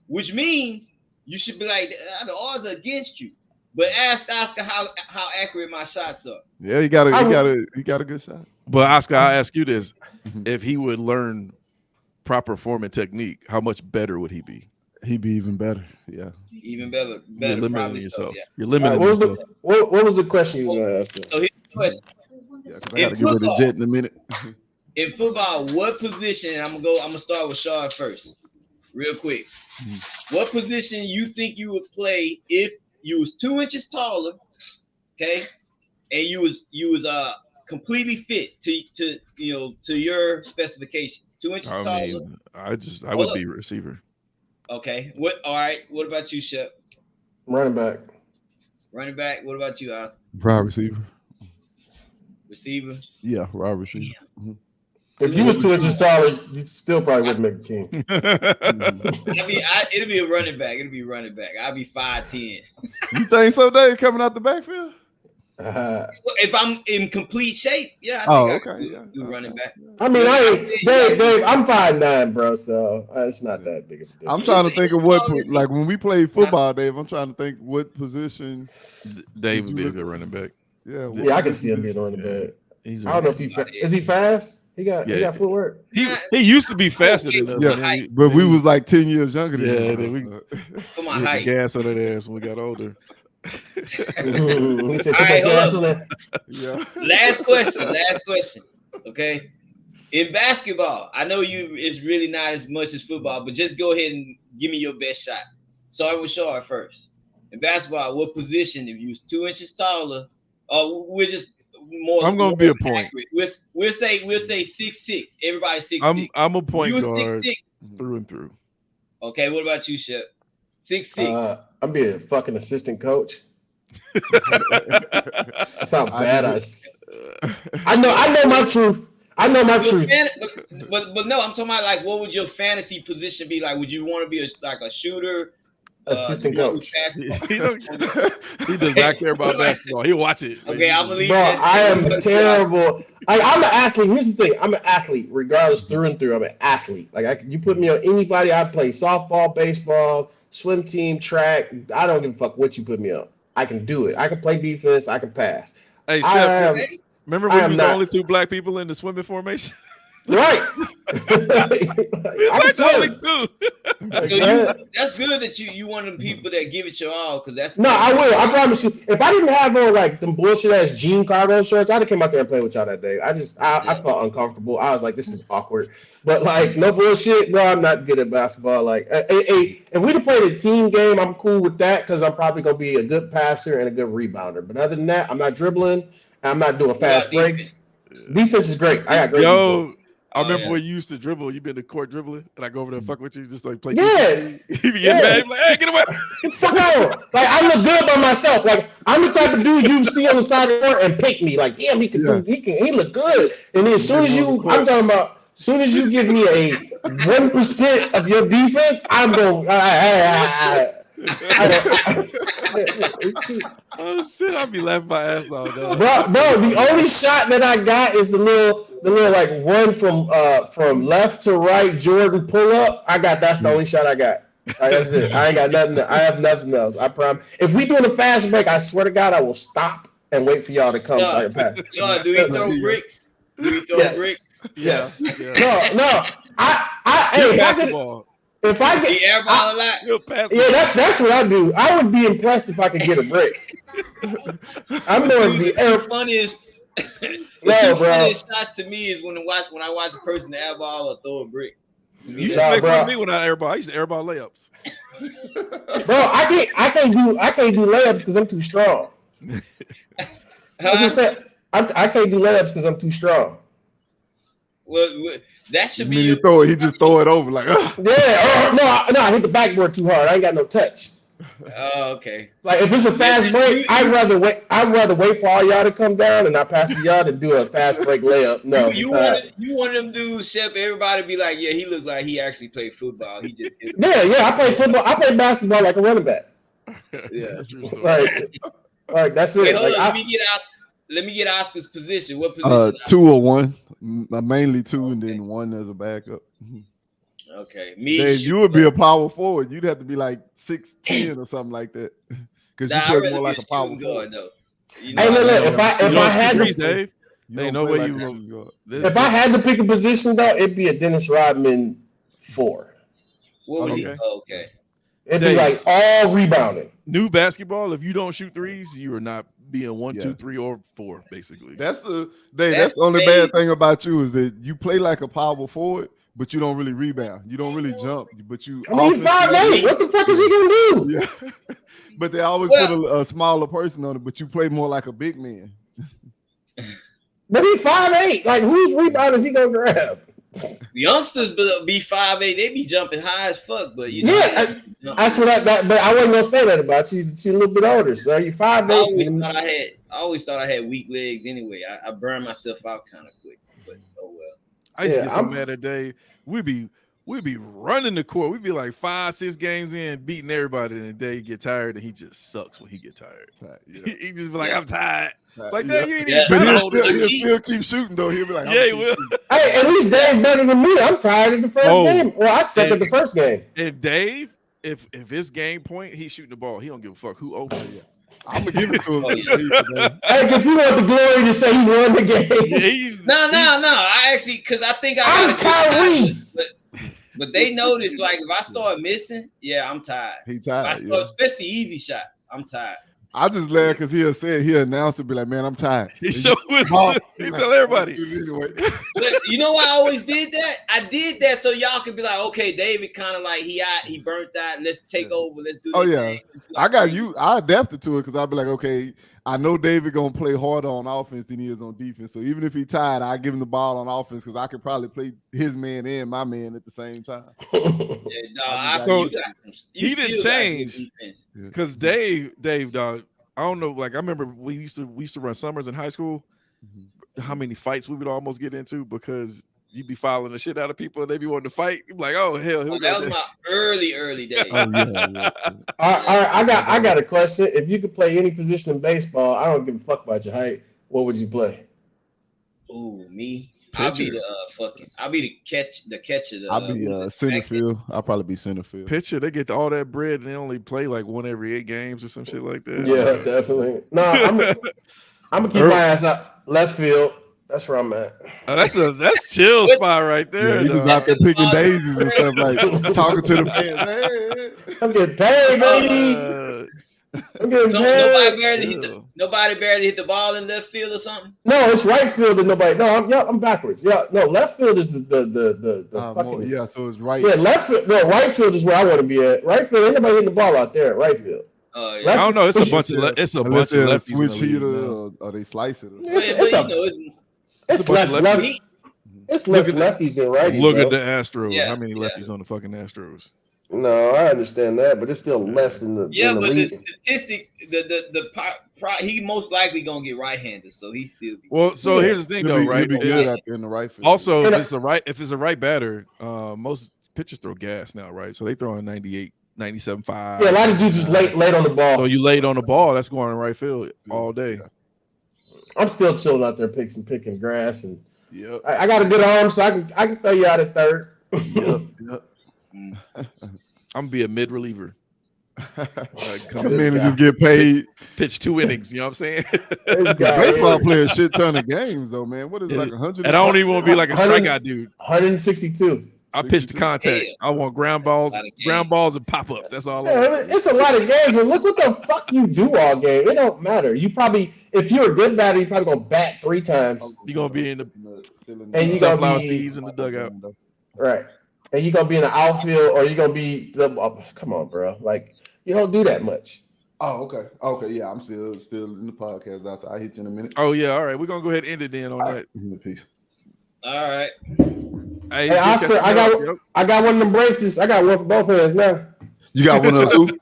which means you should be like the odds are against you. But ask Oscar how accurate my shots are. Yeah, you got a good shot. But Oscar, I'll ask you this: if he would learn proper form and technique, how much better would he be? He'd be even better. Yeah, even better. You're limiting yourself. So, yeah. You're limiting yourself. What was the question you was going to ask? So here's the question. Yeah, because I got to get rid of Jet in a minute. In football, what position? I'm gonna start with Shaw first, real quick. What position you think you would play if you was 2 inches taller, okay, and you was completely fit to your specifications? 2 inches taller. I would be a receiver. Okay. All right. What about you, Shep? Running back. Running back. What about you, Oscar? Wide receiver. Receiver. Yeah, wide receiver. Yeah. Mm-hmm. If you was 2 inches taller, you still probably wouldn't make a team. It'll be a running back. It'll be running back. I'll be 5'10". You think so, Dave, coming out the backfield? If I'm in complete shape, yeah. I do running back. I mean, Dave, I'm 5'9", bro, so it's not that big of a deal. I'm trying to think of what, like when we played football, Dave. I'm trying to think what position Dave would be a good running back. Yeah, I can see him being a running back. I don't know if is he fast? He got footwork. He used to be faster than us. Yeah, but we was like 10 years younger than him. For my height. Gas on that ass when we got older. We said, all right, hold on. Yeah. Last question. Okay. In basketball, I know it's really not as much as football, but just go ahead and give me your best shot. Start with Shaw first. In basketball, what position, if you was 2 inches taller, we're just more. I'm gonna be a point. Accurate. We'll say 6'6". Everybody 6'6". I'm a point you guard 6'6". through and through. Okay, what about you, Shep? 6'6". I'm being a fucking assistant coach. That's how bad I know my truth. I know my truth. But no, I'm talking about like what would your fantasy position be like? Would you want to be a shooter? Assistant coach. He does not care about basketball. He'll watch it. Okay, I'm gonna leave. Bro, I am terrible. I'm an athlete. Here's the thing: I'm an athlete, regardless through and through. I'm an athlete. Like you put me on anybody. I play softball, baseball, swim team, track. I don't give a fuck what you put me on. I can do it. I can play defense. I can pass. Hey, Chef, remember when we was the only two black people in the swimming formation? Right. That's good that you one of the people that give it your all, because that's I will. I promise you. If I didn't have on like them bullshit ass jean cargo shirts, I'd have came out there and played with y'all that day. I felt uncomfortable. I was like, this is awkward. But like, no bullshit, bro. I'm not good at basketball. Like, if we'd have played a team game, I'm cool with that because I'm probably gonna be a good passer and a good rebounder. But other than that, I'm not dribbling. I'm not doing fast breaks. Defense is great. I got great defense. I remember when you used to dribble. You been to court dribbling, and I go over there and fuck with you, just like play. Yeah, you be getting mad. Like, hey, get away! Get the fuck out! Like I look good by myself. Like I'm the type of dude you see on the side of the court and pick me. Like damn, he look good. And then as soon as I'm talking about, as soon as you give me a 1% of your defense, I'm going. Oh shit! I'll be laughing my ass off. Bro, the only shot that I got is the little like one from left to right Jordan pull up. That's the only shot I got. That's it. I ain't got nothing. I have nothing else. I promise. If we doing a fast break, I swear to God, I will stop and wait for y'all to come. John, do we throw bricks? Bricks? Yes. Yeah. No. Hey, basketball. If I He get, airball a lot. He'll pass yeah, that's what I do. I would be impressed if I could get a brick. I'm going to be The funniest. No, The two bro. funniest shots to me is when I watch a person airball or throw a brick. To You me, used to Nah, make fun bro. of me when I airball. I used to airball layups. Bro, I can't do layups because I'm too strong. I was just saying, I can't do layups because I'm too strong. Well, that should be. When you throw it, he just throw it over like. Yeah, no, I hit the backboard too hard. I ain't got no touch. Oh, okay. Like if it's a fast break, I'd rather wait for all y'all to come down and I pass to y'all to do a fast break layup. No, you want them dudes, Shep. Everybody be like, yeah, he looked like he actually played football. He just yeah. I play football. I play basketball like a running back. Yeah. Like that's it. Wait, hold Like, on. Let me get Oscar's position. What position? 2 or 1, mainly 2, and then 1 as a backup. Okay, Dave, you would be a power forward. You'd have to be like 6'10" or something like that, because you play more like a power forward. Though. hey, look, if I had threes, to, Dave. Ain't no way you will. If I had to pick a position though, it'd be a Dennis Rodman 4. What was Okay. he? Oh, okay. It'd be like all rebounding. New basketball. If you don't shoot threes, you are not being 1, 2, 3, or 4. Basically, That's the only bad thing about you is that you play like a power forward, but you don't really rebound. You don't really jump, but you. I mean, 5'8". What the fuck is he gonna do? Yeah, but they always put a smaller person on it. But you play more like a big man. But he's 5'8". Like whose rebound is he gonna grab? Youngsters be 5'8". They be jumping high as fuck. But that's what but I wasn't gonna say that about you. You're a little bit older, so you're 5'8". I always thought I had weak legs anyway. I burned myself out kind of quick. But oh well. I used to get so mad that day. We'd be running the court. We'd be like 5, 6 games in, beating everybody. And the day he get tired, and he just sucks when he get tired. Yeah. He just be like, I'm tired. Like yeah. that, you ain't even trying to hold he'll still keep shooting though. He'll be like, yeah, he will. Hey, at least Dave's better than me. I'm tired of the first game. Well, I sucked at the first game. And Dave, if his game point, he's shooting the ball. He don't give a fuck who opens it. I'm gonna give it to him. Hey, because he want the glory to say he won the game. No. I actually, because I think I'm Kyrie. But they notice, like, if I start missing, I'm tired. He tired. Especially easy shots, I'm tired. I just laugh because he'll announce it, be like, man, I'm tired. He tell everybody. Anyway. But you know why I always did that? I did that so y'all could be like, okay, David kind of like he burnt out. Let's take over. Let's do this. Oh yeah, thing. I got you. I adapted to it because I'll be like, okay, I know David gonna play harder on offense than he is on defense. So even if he tired, I give him the ball on offense because I could probably play his man and my man at the same time. He didn't change because Dave, dog. I don't know. Like I remember we used to run summers in high school. Mm-hmm. How many fights we would almost get into because you'd be following the shit out of people and they be wanting to fight. You'd be like, oh hell, that was my early days. All right, I got a question. If you could play any position in baseball, I don't give a fuck about your height. What would you play? Ooh, me. I'll be the catcher. I'll be center field. I'll probably be center field. Pitcher, they get all that bread and they only play like 1 every 8 games or some shit like that. Yeah, definitely. No, I'm gonna keep my ass out left field. That's where I'm at. Oh, that's chill spot right there. Yeah, he was out there picking daisies and stuff, like talking to the fans. Hey. I'm getting paid, baby. I'm getting paid. Nobody barely hit the ball in left field or something. No, it's right field and nobody. No, I'm backwards. Yeah, no, left field is the fucking. Yeah, so it's right. Yeah, left field. No, right field is where I want to be at. Right field, ain't nobody hitting the ball out there. Right field. Yeah. I don't know. It's a bunch of lefties. Switch hitter or they slice it. It's less lefties. It's less lefties than righties. Look at the Astros. Yeah, how many lefties on the fucking Astros? No, I understand that, but it's still less in the. Yeah, but the statistic, he most likely gonna get right-handed, so he still. Well, so here's the thing, though, right? Be good out there in the right field. Also, if it's a right batter, most pitchers throw gas now, right? So they throw in 98, 97.5. Yeah, a lot of dudes just late on the ball. So you laid on the ball, that's going in right field all day. Yeah. I'm still chilling out there picking grass, and I got a good arm, so I can throw you out at third. Yep. I'm gonna be a mid reliever. Come in and just get paid. Pitch 2 innings. You know what I'm saying? Baseball play a shit ton of games, though, man. What is it, like 100? And I don't even want to be like a strikeout dude. 162. I pitched the 62? contact. Hell. I want ground balls, Lot of games. ground balls and pop ups. That's all. I Yeah, want. it's a lot of games, but look what the fuck you do all game. It don't matter. You probably, if you're a good batter, you probably gonna bat 3 times, You're gonna be in the and you gonna sunflower be seeds in the dugout. right, and you gonna be in the outfield, or you gonna be come on, bro. Like you don't do that much. Oh, okay. Okay, yeah, I'm still in the podcast. I'll hit you in a minute. Oh yeah, all right. We're gonna go ahead and end it then on that. Peace. All right. Hey, Hey, Oscar, I got one of them braces. I got one for both hands now. You got one of those too?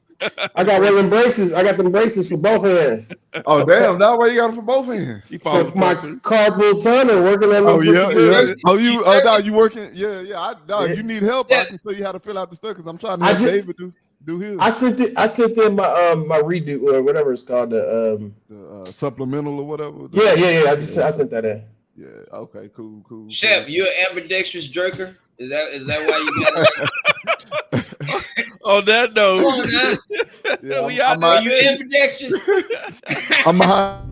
I got one of them braces. I got them braces for both hands. Oh damn! That's why you got it for both hands. He falls For my apart too. carpal tunnel working on Oh those yeah. disabilities. Oh you working? Yeah. Yeah. You need help? Yeah. I can show you how to fill out the stuff because I'm trying to I have just- David do his. I sent in my redo or whatever it's called. The Supplemental or whatever. yeah. I sent that in. Yeah. Okay. Cool. Chef, you an ambidextrous jerker? Is that why you got it? On that note, Come on now. Yeah, we out there. Are you ambidextrous? I'm behind